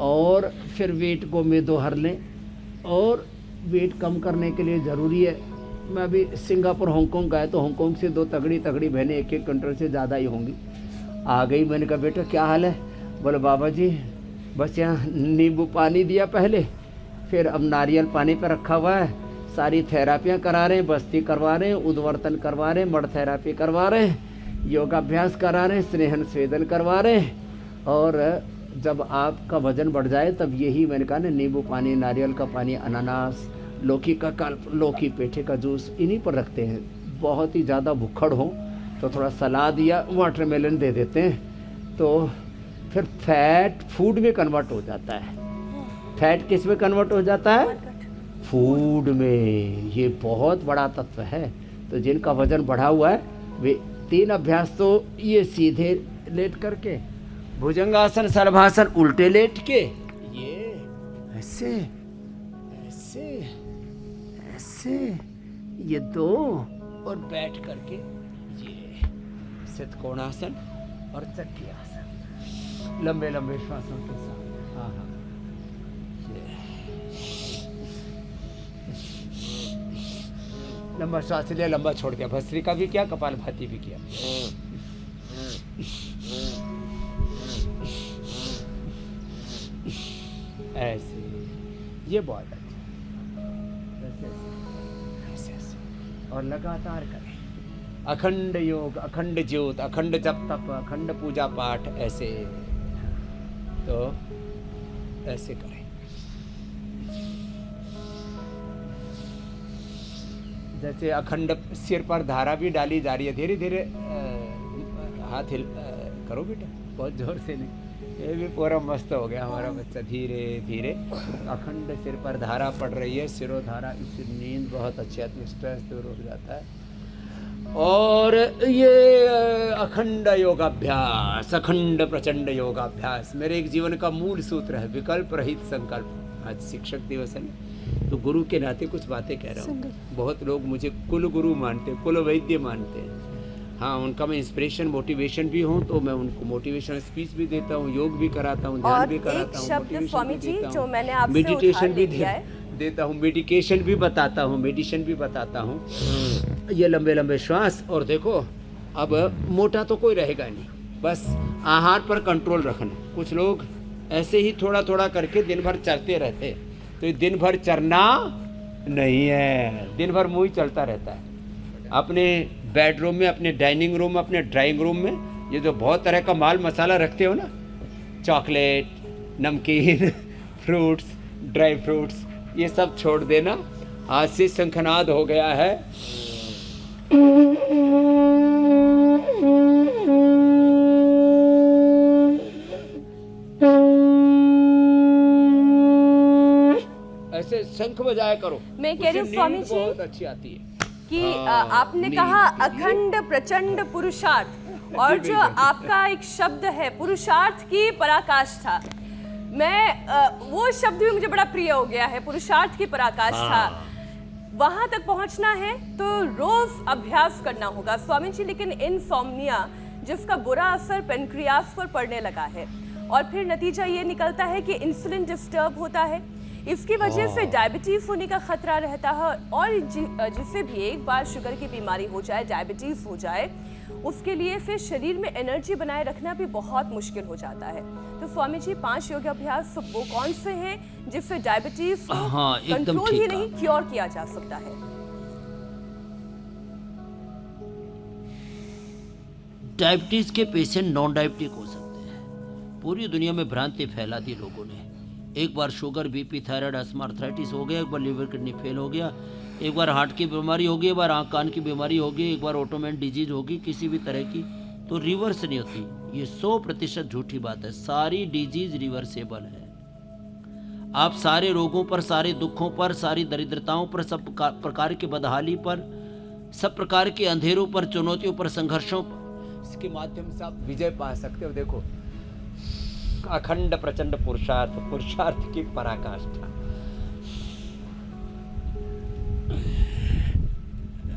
और फिर वेट को में दोहर लें। और वेट कम करने के लिए ज़रूरी है, मैं अभी सिंगापुर हांगकांग गया तो हांगकांग से 2 तगड़ी बहनें 1-1 क्विंटल से ज़्यादा ही होंगी आ गई। मैंने कहा बेटा क्या हाल है? बोले बाबा जी बस यहाँ नींबू पानी दिया पहले, फिर अब नारियल पानी पे रखा हुआ है, सारी थेरापियाँ करा रहे हैं, बस्ती करवा रहे हैं, उद्वर्तन करवा रहे हैं, मड थेरापी करवा रहे हैं, योगाभ्यास करा रहे हैं, स्नेहन स्वेदन करवा रहे हैं। और जब आपका वजन बढ़ जाए तब यही मैंने कहा ना, नींबू पानी, नारियल का पानी, अनानास, लौकी का कल्प, लौकी पेठे का जूस, इन्हीं पर रखते हैं। बहुत ही ज़्यादा भुक्खड़ हो तो थोड़ा सलाद या वाटरमेलन दे देते हैं, तो फिर फैट फूड में कन्वर्ट हो जाता है। फैट किस में कन्वर्ट हो जाता है? फूड में। ये बहुत बड़ा तत्व है। तो जिनका वजन बढ़ा हुआ है वे 3 अभ्यास तो ये सीधे लेट करके, भुजंगासन सर्वासन उल्टे लेट के, ये ऐसे ऐसे ऐसे, ये 2, और बैठ करके ये सितकोणासन और चक्की आसन, लंबे लंबे श्वासों के साथ। हाँ हाँ, लंबा श्वास लिया, लंबा छोड़ दिया, भस्त्रिका भी किया, कपालभाति भी किया। ऐसे, ये बहुत अच्छा। ऐसे ऐसे और लगातार करें। अखंड योग, अखंड ज्योत, अखंड जप तप, अखंड पूजा पाठ, ऐसे। तो ऐसे करें। जैसे अखंड सिर पर धारा भी डाली जा रही है, धीरे धीरे हाथ हिल करो बेटा, बहुत जोर से नहीं। ये भी पूरा मस्त हो गया हमारा बच्चा, धीरे धीरे अखंड सिर पर धारा पड़ रही है, सिरोधारा। इससे नींद बहुत अच्छी आती है, स्ट्रेस दूर हो जाता है। और ये अखंड योगाभ्यास, अखंड प्रचंड योगाभ्यास मेरे एक जीवन का मूल सूत्र है, विकल्प रहित संकल्प। आज शिक्षक दिवस है, तो गुरु के नाते कुछ बातें कह रहा हूँ। बहुत लोग मुझे कुल गुरु मानते हैं, कुल वैद्य मानते हैं। हाँ, उनका मैं इंस्पिरेशन मोटिवेशन भी हूँ, तो मैं उनको मोटिवेशनल स्पीच भी देता हूँ, योग भी कराता हूँ, ध्यान भी कराता हूँ,
स्वामी जी जो मैंने आपसे
मेडिटेशन भी
है,
देता हूँ, मेडिकेशन भी बताता हूँ, मेडिसिन भी बताता हूँ। ये लंबे लंबे श्वास। और देखो अब मोटा तो कोई रहेगा नहीं, बस आहार पर कंट्रोल रखना। कुछ लोग ऐसे ही थोड़ा थोड़ा करके दिन भर चलते रहते, तो ये दिन भर चरना नहीं है, दिन भर मुँह ही चलता रहता है। अपने बेडरूम में, अपने डाइनिंग रूम में, अपने ड्राइंग रूम में ये जो बहुत तरह का माल मसाला रखते हो ना, चॉकलेट, नमकीन, फ्रूट्स, ड्राई फ्रूट्स, ये सब छोड़ देना। आज से शंखनाद हो गया है। ऐसे शंख बजाया करो।
मैं कह रही हूँ स्वामी जी
बहुत अच्छी आती है
कि आपने कहा अखंड प्रचंड पुरुषार्थ, और जो आपका एक शब्द है पुरुषार्थ की पराकाष्ठा, मैं वो शब्द भी मुझे बड़ा प्रिय हो गया है, पुरुषार्थ की पराकाष्ठा। वहां तक पहुंचना है तो रोज अभ्यास करना होगा स्वामी जी। लेकिन इनसोम्निया जिसका बुरा असर पेनक्रियास पर पड़ने लगा है, और फिर नतीजा ये निकलता है कि इंसुलिन डिस्टर्ब होता है, इसकी वजह से डायबिटीज होने का खतरा रहता है। और जिसे भी एक बार शुगर की बीमारी हो जाए, डायबिटीज हो जाए, उसके लिए फिर शरीर में एनर्जी बनाए रखना भी बहुत मुश्किल हो जाता है। तो स्वामी जी 5 योगाभ्यास वो कौन से हैं जिससे डायबिटीज को कंट्रोल ही नहीं क्योर किया जा सकता है?
डायबिटीज के पेशेंट नॉन डायबिटिक हो सकते हैं। पूरी दुनिया में भ्रांति फैला दी लोगों ने। एक बार sugar, BP, thyroid, asthma, arthritis हो गया, एक बार लिवर किडनी फेल हो गया, एक बार हार्ट की बीमारी होगी, एक बार आँख कान की बीमारी होगी, एक बार ऑटोमेन डिजीज होगी किसी भी तरह की, तो रिवर्स नहीं होती। ये 100% झूठी बात है। सारी डिजीज रिवर्सेबल है। आप सारे रोगों पर, सारे दुखों पर, सारी दरिद्रताओं पर, सब प्रकार की बदहाली पर सब प्रकार के अंधेरों पर, चुनौतियों पर, संघर्षों पर
इसके माध्यम से आप विजय पा सकते हो। देखो, अखंड प्रचंड पुरुषार्थ, पुरुषार्थ की पराकाष्ठा।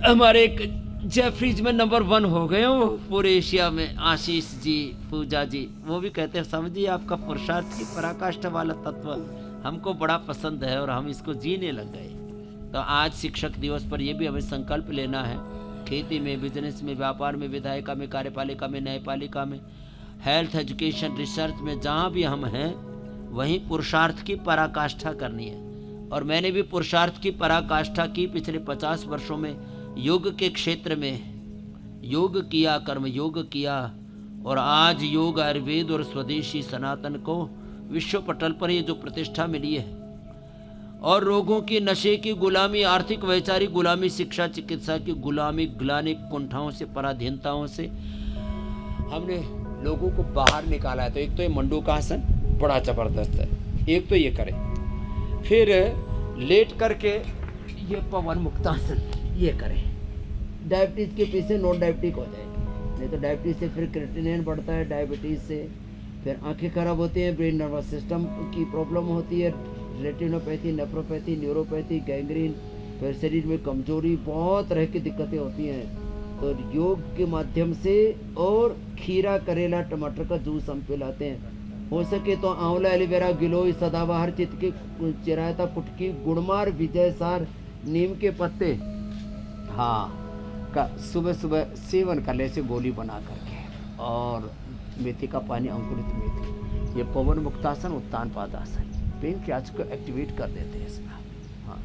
हमारे एक जेफरीज में नंबर 1 हो गए हो पूरे एशिया में, आशीष जी, पूजा जी, वो भी कहते हैं समझिए आपका पुरुषार्थ की पराकाष्ठा वाला तत्व हमको बड़ा पसंद है और हम इसको जीने लग गए। तो आज शिक्षक दिवस पर यह भी हमें संकल्प लेना है, खेती में, बिजनेस में, व्यापार में, विधायिका में, कार्यपालिका में, न्यायपालिका में, हेल्थ, एजुकेशन, रिसर्च में, जहाँ भी हम हैं वहीं पुरुषार्थ की पराकाष्ठा करनी है। और मैंने भी पुरुषार्थ की पराकाष्ठा की पिछले 50 वर्षों में। योग के क्षेत्र में योग किया, कर्म योग किया, और आज योग, आयुर्वेद और स्वदेशी सनातन को विश्व पटल पर ये जो प्रतिष्ठा मिली है, और रोगों की, नशे की गुलामी, आर्थिक वैचारिक गुलामी, शिक्षा चिकित्सा की गुलामी, ग्लानिक कुंठाओं से, पराधीनताओं से
हमने लोगों को बाहर निकाला है। तो एक तो ये मंडूकासन बड़ा जबरदस्त है, एक तो ये करें, फिर लेट करके ये पवन मुक्तासन ये करें।
डायबिटीज़ के पेशेंट नॉन डायबिटिक हो जाएंगे, नहीं तो डायबिटीज़ से फिर क्रिएटिनिन बढ़ता है, डायबिटीज़ से फिर आंखें खराब होती हैं, ब्रेन नर्वस सिस्टम की प्रॉब्लम होती है, रेटिनोपैथी, नेफ्रोपैथी, न्यूरोपैथी, गैंग्रीन, फिर शरीर में कमजोरी, बहुत तरह की दिक्कतें होती हैं। तो योग के माध्यम से, और खीरा, करेला, टमाटर का जूस हम पिलाते हैं। हो सके तो आंवला, एलोवेरा, गिलोय, सदाबहार, चित्त की चिरायता, कुटकी, गुड़मार, विजयसार, नीम के पत्ते, हाँ, का सुबह सुबह सेवन कर ले, ऐसे गोली बना करके, और मेथी का पानी, अंकुरित मेथी, ये पवन मुक्तासन, उत्तान पादासन, पेन के आज को एक्टिवेट कर देते हैं इसमें। हाँ,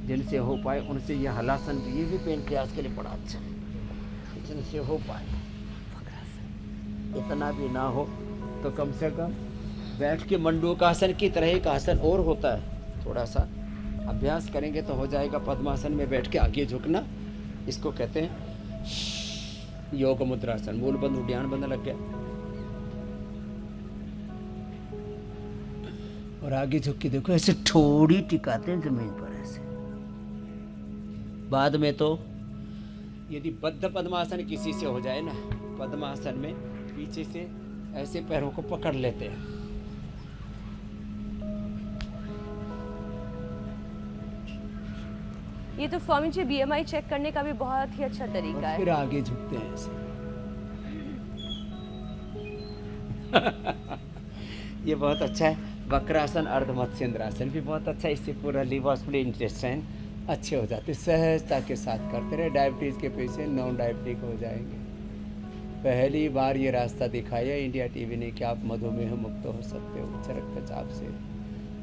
जिनसे हो पाए उनसे ये हलासन भी, ये भी पेन के आज के लिए बड़ा अच्छा है, जिनसे हो पाए। इतना भी ना हो तो कम से कम बैठ के मंडूकासन की तरह एक आसन और होता है, थोड़ा सा अभ्यास करेंगे तो हो जाएगा। पद्मासन में बैठ के आगे झुकना, इसको कहते हैं योग मुद्रासन। मूल बंद, उड्डयन बंद लग गया, और आगे झुक के देखो, ऐसे थोड़ी टिकाते हैं जमीन पर ऐसे। बाद में तो यदि बद्ध पद्मासन किसी से हो जाए ना, पद्मासन में पीछे से ऐसे पैरों को पकड़ लेते हैं।
ये तो स्वामी जी BMI चेक करने का भी बहुत ही अच्छा तरीका है।
फिर आगे झुकते हैं ऐसे। ये बहुत अच्छा है। वक्रासन, अर्ध मत्स्येंद्रासन भी बहुत अच्छा है, इससे पूरा लिवर, स्प्लीन, इंटेस्टाइन अच्छे हो जाते, सहजता के साथ करते रहे। डायबिटीज़ के पेशेंट नॉन डायबिटिक हो जाएंगे। पहली बार ये रास्ता दिखाया इंडिया टीवी ने कि आप मधुमेह मुक्त हो सकते हो, उच्च रक्तचाप से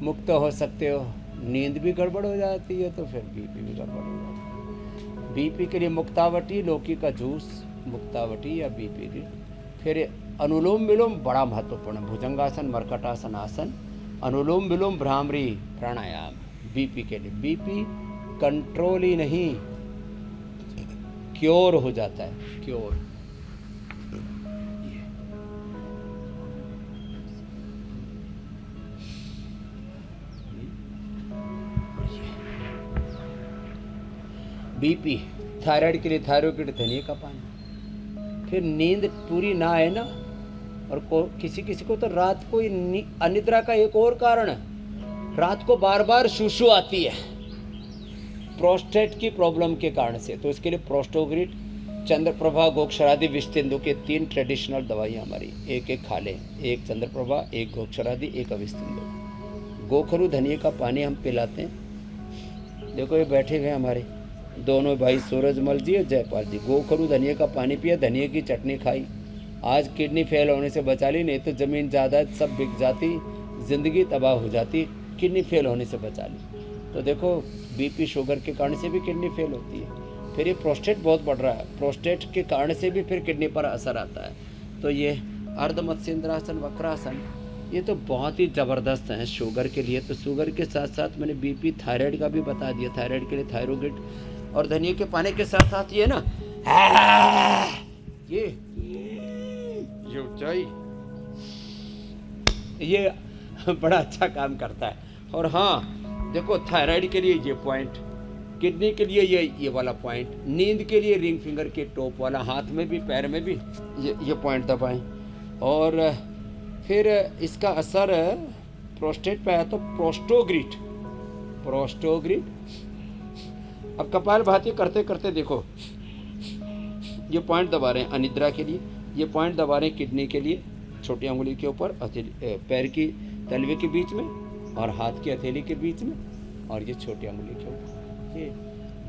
मुक्त हो सकते हो। नींद भी गड़बड़ हो जाती है तो फिर बीपी भी गड़बड़ हो जाती है। बीपी के लिए मुक्तावटी, लौकी का जूस, मुक्तावटी या बीपी की। फिर अनुलोम विलोम बड़ा महत्वपूर्ण, भुजंगासन, मरकटासन आसन, अनुलोम विलोम, भ्रामरी, प्राणायाम बीपी के लिए। बीपी कंट्रोल ही नहीं, क्योर हो जाता है, क्योर। बीपी, थायराइड के लिए थायरोकिड, धनिया का पानी। फिर नींद पूरी ना आए ना, और किसी किसी को तो रात को अनिद्रा का एक और कारण है, रात को बार बार शुशु आती है प्रोस्टेट की प्रॉब्लम के कारण से। तो इसके लिए प्रोस्टोग्रिड, चंद्रप्रभा, गोक्षरादि, विष्णु के 3 ट्रेडिशनल दवाइयाँ हमारी, एक एक खा लें। एक चंद्रप्रभा, एक गोक्षरादि, एक अविष्णु। गोखरू, धनिया का पानी हम पिलाते हैं। देखो ये बैठे हुए हमारे दोनों भाई, सूरजमल जी और जयपाल जी। गोखरू धनिया का पानी पिया, धनिया की चटनी खाई, आज किडनी फेल होने से बचा ली, नहीं तो ज़मीन जायदाद सब बिक जाती, ज़िंदगी तबाह हो जाती। किडनी फेल होने से बचा ली। तो देखो बीपी, शुगर के कारण से भी किडनी फेल होती है। फिर ये प्रोस्टेट बहुत बढ़ रहा है, प्रोस्टेट के कारण से भी फिर किडनी पर असर आता है। तो ये अर्ध मत्स्येंद्रासन, वक्रासन, ये तो बहुत ही ज़बरदस्त हैं शुगर के लिए। तो शुगर के साथ साथ मैंने बीपी, थायराइड का भी बता दिया। थायराइड के लिए थायरोगिड, और धनिया के पानी के साथ साथ ये ना, ये ऊंचाई, ये बड़ा अच्छा काम करता है। और हाँ देखो, थायराइड के लिए ये पॉइंट किडनी के लिए ये वाला पॉइंट, नींद के लिए रिंग फिंगर के टॉप वाला, हाथ में भी पैर में भी ये पॉइंट दबाएं। और फिर इसका असर प्रोस्टेट पे आया तो प्रोस्टोग्रिड। अब कपालभाति करते करते देखो, ये पॉइंट दबा रहे हैं अनिद्रा के लिए, ये पॉइंट दबा रहे हैं किडनी के लिए, छोटी उंगली के ऊपर, पैर की तलवे के बीच में और हाथ की हथेली के बीच में, और ये छोटी उंगली के ऊपर। ये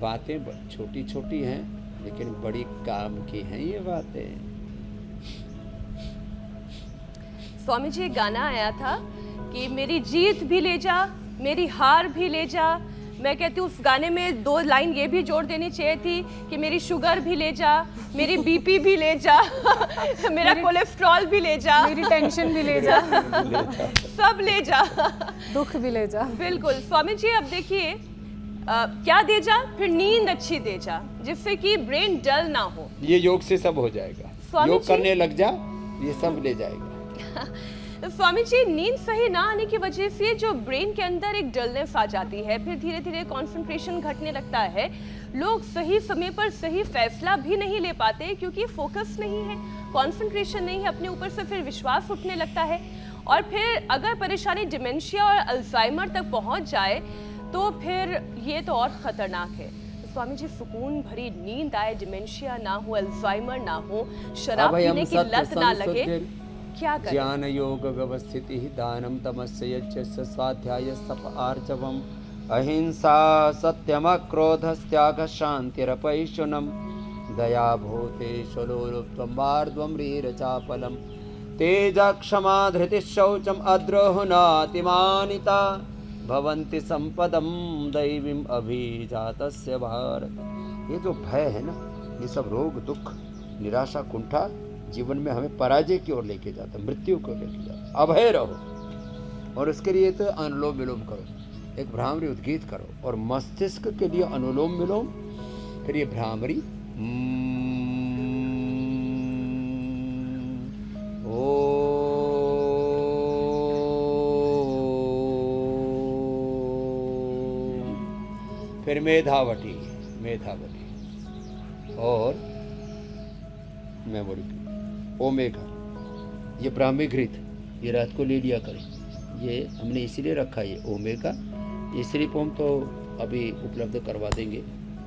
बातें छोटी छोटी हैं लेकिन बड़ी काम की हैं ये बातें।
स्वामी जी, गाना आया था कि मेरी जीत भी ले जा, मेरी हार भी ले जा। मैं कहती हूँ उस गाने में 2 लाइन ये भी जोड़ देनी चाहिए थी कि मेरी शुगर भी ले जा, मेरी बीपी भी ले जा, मेरा कोलेस्ट्रॉल भी ले जा,
मेरी टेंशन भी ले जा,
सब ले जा,
दुख भी ले जा।
बिल्कुल। स्वामी जी, अब देखिए क्या दे जा, फिर नींद अच्छी दे जा, जिससे कि ब्रेन डल ना हो।
ये योग से सब हो जाएगा, योग
जी?
करने लग जा, ये सब ले जाएगा।
स्वामी जी, नींद सही ना आने की वजह से जो ब्रेन के अंदर एक डलनेस आ जाती है, फिर धीरे धीरे कंसंट्रेशन घटने लगता है, लोग सही समय पर सही फैसला भी नहीं ले पाते क्योंकि फोकस नहीं है, कंसंट्रेशन नहीं है, अपने ऊपर से फिर विश्वास उठने लगता है, और फिर अगर परेशानी डिमेंशिया और अल्जाइमर तक पहुंच जाए तो फिर ये तो और खतरनाक है। तो स्वामी जी, सुकून भरी नींद आए, डिमेंशिया ना हो, अल्जाइमर ना हो, शराब पीने की लत ना लगे, क्या करें?
ज्ञान योग व्यवस्थिति दानम तमस्य यज्ञस्य स्वाध्याय तप आर्जवम अहिंसा सत्यम क्रोधस्त्याग शांतिरपैशुनम दया भूतेषु लोलुप्त्वं वार्ध्वं रीरचापलम तेजा क्षमा धृति शौचम अद्रोह नातिमानिता भवन्ति संपदम दैवीम अभिजातस्य भारत। ये जो भय है ना, ये सब रोग दुख निराशा कुंठा जीवन में हमें पराजय की ओर लेके जाता है, मृत्यु को लेके जाता है। अभय रहो, और उसके लिए तो अनुलोम विलोम करो, एक भ्रामरी उद्गीत करो, और मस्तिष्क के लिए अनुलोम विलोम, फिर ये भ्रामरी फिर मेधावटी, और मैं बोलूँ ओमेगा, ये ब्राह्मी घृत, ये रात को ले लिया करें। ये हमने इसीलिए रखा है, ये ओमेगा, ये श्रीपोम तो अभी उपलब्ध करवा देंगे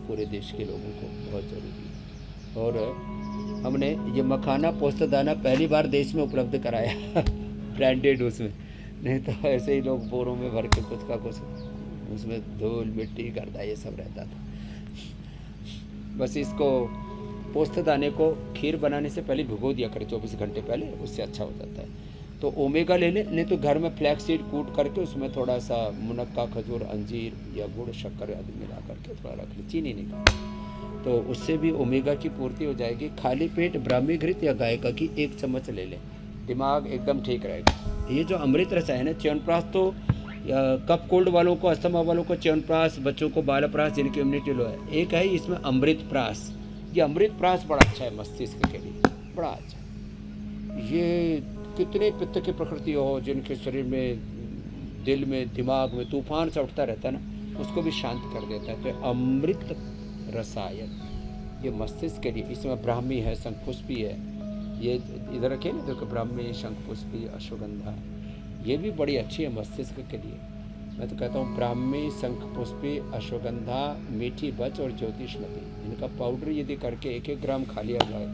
पूरे देश के लोगों को, बहुत ज़रूरी है। और हमने ये मखाना पोस्तदाना पहली बार देश में उपलब्ध कराया ब्रांडेड उसमें, नहीं तो ऐसे ही लोग बोरों में भर के कुछ का कुछ, उसमें धूल मिट्टी गर्दा ये सब रहता था। बस इसको पोस्तदाने को खीर बनाने से पहले भिगो दिया करें 24 घंटे पहले, उससे अच्छा हो जाता है। तो ओमेगा ले लें, नहीं तो घर में फ्लैक्स सीड कूट करके उसमें थोड़ा सा मुनक्का, खजूर, अंजीर या गुड़ शक्कर आदि मिला करके थोड़ा रख लें, चीनी नहीं खाएं, तो उससे भी ओमेगा की पूर्ति हो जाएगी। खाली पेट ब्राह्मी घृत या गाय का घी 1 चम्मच ले लें, दिमाग एकदम ठीक रहेगा। ये जो अमृत रस है ना, च्यवनप्राश, तो कफ कोल्ड वालों को, अस्थमा वालों को च्यवनप्राश, बच्चों को बालप्राश, जिनकी इम्यूनिटी लो है। एक है इसमें अमृत प्राश, ये अमृत प्राश बड़ा अच्छा है मस्तिष्क के लिए, बड़ा अच्छा। ये कितने पित्त की प्रकृति हो, जिनके शरीर में, दिल में, दिमाग में तूफान सा उठता रहता है ना, उसको भी शांत कर देता है। तो अमृत रसायन ये मस्तिष्क के लिए, इसमें ब्राह्मी है, शंखपुष्पी है, ये इधर रखे ना, देखो ब्राह्मी, शंखपुष्पी, अश्वगंधा, ये भी बड़ी अच्छी है मस्तिष्क के लिए। मैं तो कहता हूँ ब्राह्मी, शंखपुष्पी, अश्वगंधा, मीठी बच और ज्योतिषमती, इनका पाउडर यदि करके 1-1 ग्राम खा लिया जाए,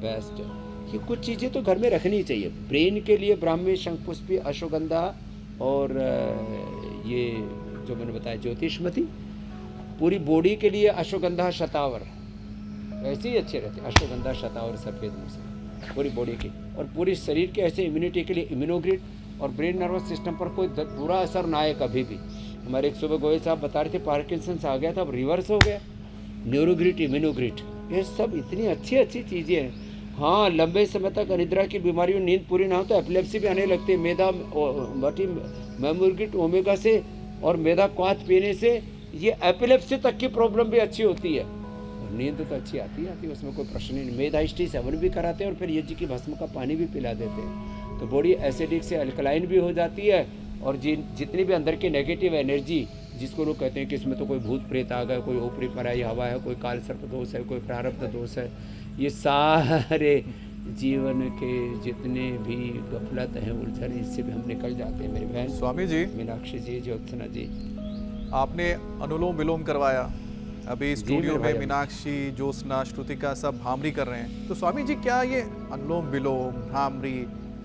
बेस्ट है। ये कुछ चीज़ें तो घर में रखनी चाहिए ब्रेन के लिए, ब्राह्मी, शंखपुष्पी, अश्वगंधा, और ये जो मैंने बताया ज्योतिषमती। पूरी बॉडी के लिए अश्वगंधा, शतावर, ऐसे ही अच्छे रहते हैं अश्वगंधा, शतावर, सफ़ेद मूंगफली, पूरी बॉडी की। और पूरी शरीर के ऐसे इम्यूनिटी के लिए इम्यूनोग्रिड, और ब्रेन नर्वस सिस्टम पर कोई बुरा असर ना आए कभी भी। हमारे एक सुबह गोयल साहब बता रहे थे पार्किंसंस आ गया था, अब रिवर्स हो गया। न्यूरोग्रिड, इम्यूनोग्रिड, ये सब इतनी अच्छी अच्छी चीज़ें हैं। हाँ, लंबे समय तक अनिद्रा की बीमारियों, नींद पूरी ना हो तो एपिलेप्सी भी आने लगती है। मैदा बटी मेमोग्रिड ओमेगा से और मैदा क्वाथ पीने से ये एपिलेप्सी तक की प्रॉब्लम भी अच्छी होती है। नींद तो अच्छी आती है, उसमें कोई प्रश्न नहीं। मेधाइष्टि सेवन भी कराते हैं और फिर यज्ञ की भस्म का पानी भी पिला देते हैं, तो बॉडी एसिडिक से अल्कलाइन भी हो जाती है, और जितनी भी अंदर की नेगेटिव एनर्जी जिसको लोग कहते हैं कि इसमें तो कोई भूत प्रेत आ गए, कोई ऊपरी पराई हवा है, कोई काल सर्प दोष है, कोई प्रारब्ध दोष है, ये सारे जीवन के जितने भी गफलत हैं, उलझन, इससे भी हम निकल जाते हैं मेरी बहन।
स्वामी जी,
मीनाक्षी जी, ज्योत्सना जी,
आपने अनुलोम विलोम करवाया, अभी स्टूडियो
मेरे
में
भाई।
मीनाक्षी, ज्योत्सना, श्रुतिका सब भ्रामरी कर रहे हैं, तो स्वामी जी क्या ये अनुलोम विलोम, भ्रामरी,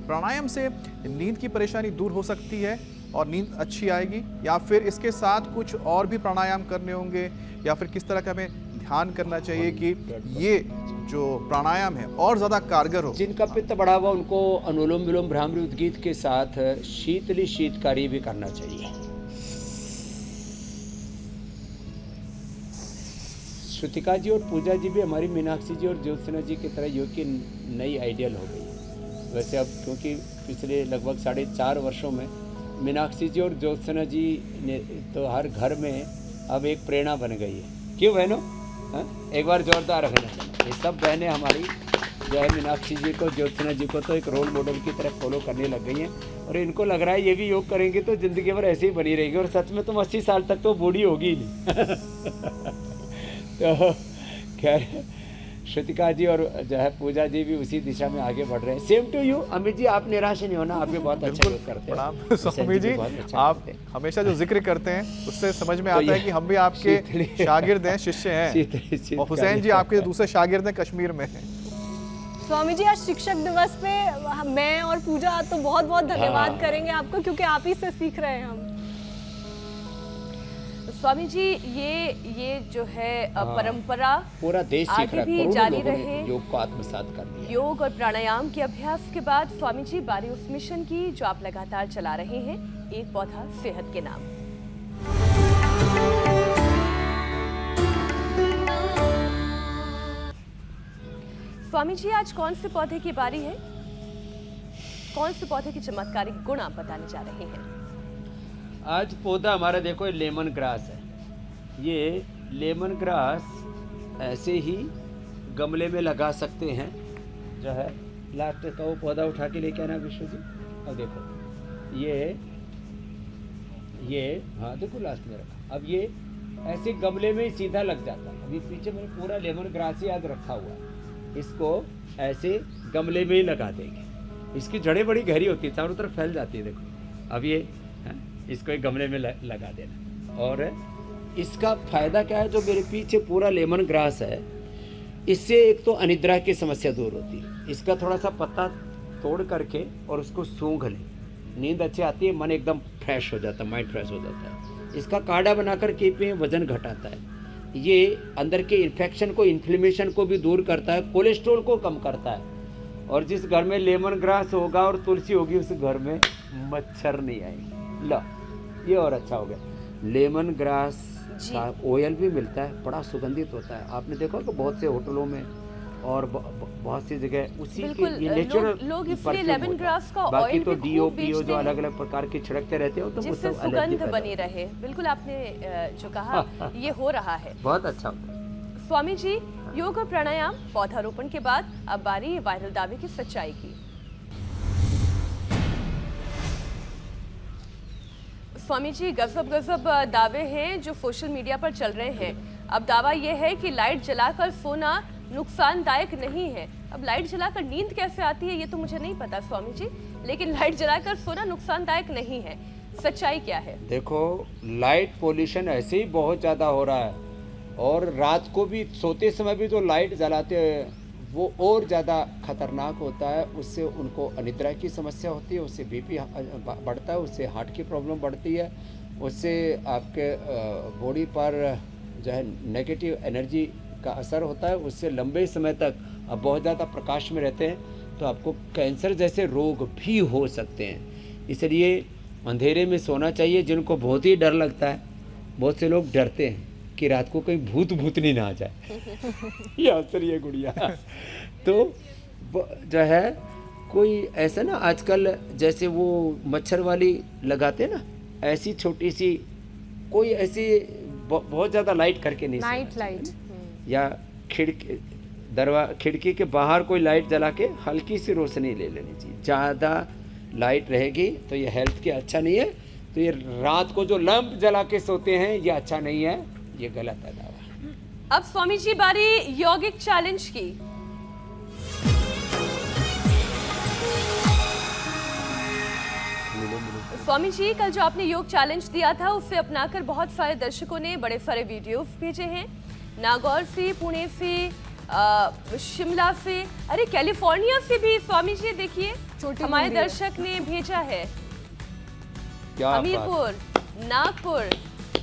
प्राणायाम से नींद की परेशानी दूर हो सकती है और नींद अच्छी आएगी, या फिर इसके साथ कुछ और भी प्राणायाम करने होंगे, या फिर किस तरह का हमें ध्यान करना चाहिए कि ये जो प्राणायाम है और ज़्यादा कारगर हो?
जिनका पित्त बढ़ा हुआ उनको अनुलोम विलोम भ्रामरी उद्गीत के साथ शीतली शीतकारी भी करना चाहिए। श्रुतिका जी और पूजा जी भी हमारी मीनाक्षी जी और ज्योत्सना जी की तरह योग की नई आइडियल हो गई है। वैसे अब क्योंकि पिछले लगभग 4.5 वर्षों में मीनाक्षी जी और ज्योत्सना जी ने तो हर घर में अब एक प्रेरणा बन गई है। क्यों बहनों? हाँ? एक बार जोरदार अभिनंदन। ये सब बहनें हमारी जो है मीनाक्षी जी को, ज्योत्सना जी को तो एक रोल मॉडल की तरह फॉलो करने लग गई हैं, और इनको लग रहा है ये भी योग करेंगे तो ज़िंदगी भर ऐसे ही बनी रहेगी, और सच में तुम 80 साल तक तो बूढ़ी होगी ही नहीं। तो खैर, श्रुतिका जी और जो है पूजा जी भी उसी दिशा में आगे बढ़ रहे हैं। Same to you Amit ji, आप निराश नहीं होना, आप भी बहुत अच्छा योग करते हैं।
प्रणाम स्वामी जी,
बहुत अच्छा
आप
करते हैं।
हमेशा जो जिक्र करते हैं उससे समझ में
तो
आता है
ये
कि हम भी आपके शागिर्द हैं, शिष्य हैं, और हुसैन जी आपके दूसरे शागिर्द हैं, कश्मीर में हैं।
स्वामी जी, आज शिक्षक दिवस पे मैं और पूजा तो बहुत बहुत धन्यवाद
हाँ।
करेंगे आपको, क्योंकि आप ही से सीख रहे हैं हम।
स्वामी जी, ये जो है परंपरा
पूरा देश सीख
आगे
रहा है,
भी
करोड़ों
जारी
लोगों ने
रहे।
योग को आत्मसात कर लिया।
योग और प्राणायाम के अभ्यास के बाद स्वामी जी, बारी उस मिशन की जो आप लगातार चला रहे हैं, एक पौधा सेहत के नाम। स्वामी जी, आज कौन से पौधे की बारी है? कौन से पौधे की चमत्कारिक गुण आप बताने जा रहे हैं?
आज पौधा हमारा देखो, ये लेमन ग्रास है। ये लेमन ग्रास ऐसे ही गमले में लगा सकते हैं। जो है लास्ट का वो पौधा उठा के लेके आना विश्व जी। अब देखो ये हाँ देखो लास्ट में रखा। अब ये ऐसे गमले में ही सीधा लग जाता है। अभी पीछे मैंने पूरा लेमन ग्रास ही आज रखा हुआ है। इसको ऐसे गमले में ही लगा देंगे। इसकी जड़ें बड़ी गहरी होती है, चारों तरफ फैल जाती है। देखो अब ये इसको एक गमले में लगा देना। और इसका फ़ायदा क्या है, जो मेरे पीछे पूरा लेमन ग्रास है, इससे एक तो अनिद्रा की समस्या दूर होती है। इसका थोड़ा सा पत्ता तोड़ करके और उसको सूंघ लें, नींद अच्छी आती है, मन एकदम फ्रेश हो जाता है, माइंड फ्रेश हो जाता है। इसका काढ़ा बनाकर के पिएं, वजन घटाता है। ये अंदर के इन्फेक्शन को, इन्फ्लेमेशन को भी दूर करता है, कोलेस्ट्रॉल को कम करता है। और जिस घर में लेमन ग्रास होगा और तुलसी होगी, उस घर में मच्छर नहीं आएंगे। लो ये और अच्छा हो गया। लेमन ग्रास का ऑयल भी मिलता है, बड़ा सुगंधित होता है। आपने देखा कि बहुत से होटलों में और बहुत सी जगह उसी के ये नेचुरल
लोग इसलिए लेमन ग्रास का
बाकी
ऑयल
तो
भी
डीओ
खूब
पीओ
बेचते
जो
हैं,
अलग अलग प्रकार के छिड़कते रहते हो, तो वो
जिससे
सब एलर्जी
सुगंध बनी रहे। बिल्कुल आपने जो कहा ये हो रहा है।
बहुत अच्छा होता है।
स्वामी जी, योग और प्राणायाम, पौधारोपण के बाद अब बारी वायरल दावे की सच्चाई की। स्वामी जी, गजब गजब दावे हैं जो सोशल मीडिया पर चल रहे हैं। अब दावा यह है कि लाइट जलाकर सोना नुकसानदायक नहीं है। अब लाइट जलाकर नींद कैसे आती है ये तो मुझे नहीं पता स्वामी जी, लेकिन लाइट जलाकर सोना नुकसानदायक नहीं है। सच्चाई क्या है?
देखो, लाइट पोल्यूशन ऐसे ही बहुत ज़्यादा हो रहा है, और रात को भी सोते समय भी जो लाइट जलाते हैं वो और ज़्यादा खतरनाक होता है। उससे उनको अनिद्रा की समस्या होती है, उससे बीपी बढ़ता है, उससे हार्ट की प्रॉब्लम बढ़ती है, उससे आपके बॉडी पर जो है नेगेटिव एनर्जी का असर होता है। उससे लंबे समय तक आप बहुत ज़्यादा प्रकाश में रहते हैं तो आपको कैंसर जैसे रोग भी हो सकते हैं। इसलिए अंधेरे में सोना चाहिए। जिनको बहुत ही डर लगता है, बहुत से लोग डरते हैं कि रात को कहीं भूतनी ना आ जाए ये आंसर ये गुड़िया तो जो है कोई ऐसा ना, आजकल जैसे वो मच्छर वाली लगाते हैं ना, ऐसी छोटी सी कोई ऐसी बहुत ज़्यादा लाइट करके नहीं
नाइट लाइट,
या खिड़की के बाहर कोई लाइट जला के हल्की सी रोशनी ले लेनी चाहिए। ज़्यादा लाइट रहेगी तो ये हेल्थ के अच्छा नहीं है। तो ये रात को जो लैंप जला के सोते हैं ये अच्छा नहीं है, ये गलत है दावा।
अब स्वामी जी बारी यौगिक चैलेंज की। स्वामी जी, कल जो आपने योग चैलेंज दिया था उससे अपनाकर बहुत सारे दर्शकों ने बड़े सारे वीडियोस भेजे हैं, नागौर से, पुणे से, शिमला से, अरे कैलिफोर्निया से भी। स्वामी जी देखिए, हमारे दर्शक ने भेजा है, हमीरपुर, नागपुर,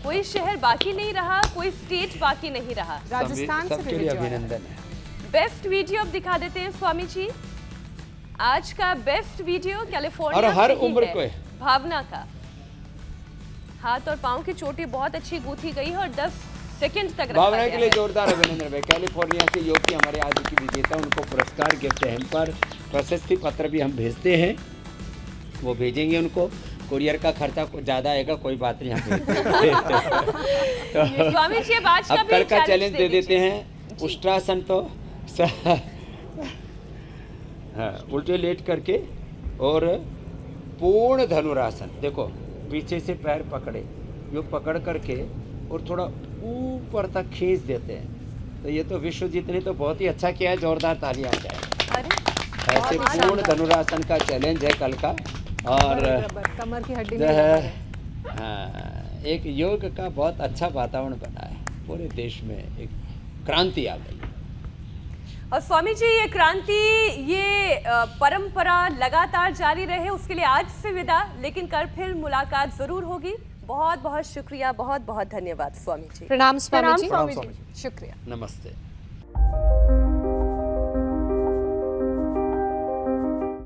कोई शहर बाकी नहीं रहा, कोई स्टेट बाकी नहीं रहा।
राजस्थान से
सबके लिए अभिनंदन है।
बेस्ट वीडियो अब दिखा देते हैं स्वामी जी। आज का बेस्ट वीडियो कैलिफोर्निया
और हर
से ही
उम्र
है,
को है।
भावना का। हाथ और पांव की चोटी बहुत अच्छी गूंथी गई है और 10 सेकंड तक रखा
भावना
गया
के लिए
है।
जोरदार अभिनंदन भाई। कैलिफोर्निया से योग की हमारे आज की विजेता, उनको पुरस्कार गिफ्ट हैम्पर, प्रशस्ति पत्र भी हम भेजते हैं, वो भेजेंगे उनको। कुरियर का खर्चा कुछ ज्यादा आएगा, कोई बात नहीं। तो
स्वामी जी अब आज का
अब
भी
कल का चैलेंज दे देते
दीजिए।
हैं। उष्ट्रासन तो हाँ, उल्टे लेट करके और पूर्ण धनुरासन। देखो पीछे से पैर पकड़े, यो पकड़ करके और थोड़ा ऊपर तक खींच देते हैं। तो ये तो विश्वजीत ने तो बहुत ही अच्छा किया है, जोरदार तालियां आ जाए।
अरे
ऐसे पूर्ण धनुरासन का चैलेंज है कल का। और
कमर की हड्डी
जो
में
है
दर्द है।
हाँ, एक योग का बहुत अच्छा वातावरण बना है, पूरे देश में एक क्रांति आ गई।
और स्वामी जी ये क्रांति, ये परंपरा लगातार जारी रहे, उसके लिए आज से विदा, लेकिन कल फिर मुलाकात जरूर होगी। बहुत बहुत शुक्रिया, बहुत बहुत धन्यवाद स्वामी जी।
प्रणाम स्वामी जी।
प्रणाम स्वामी जी।
शुक्रिया।
नमस्ते।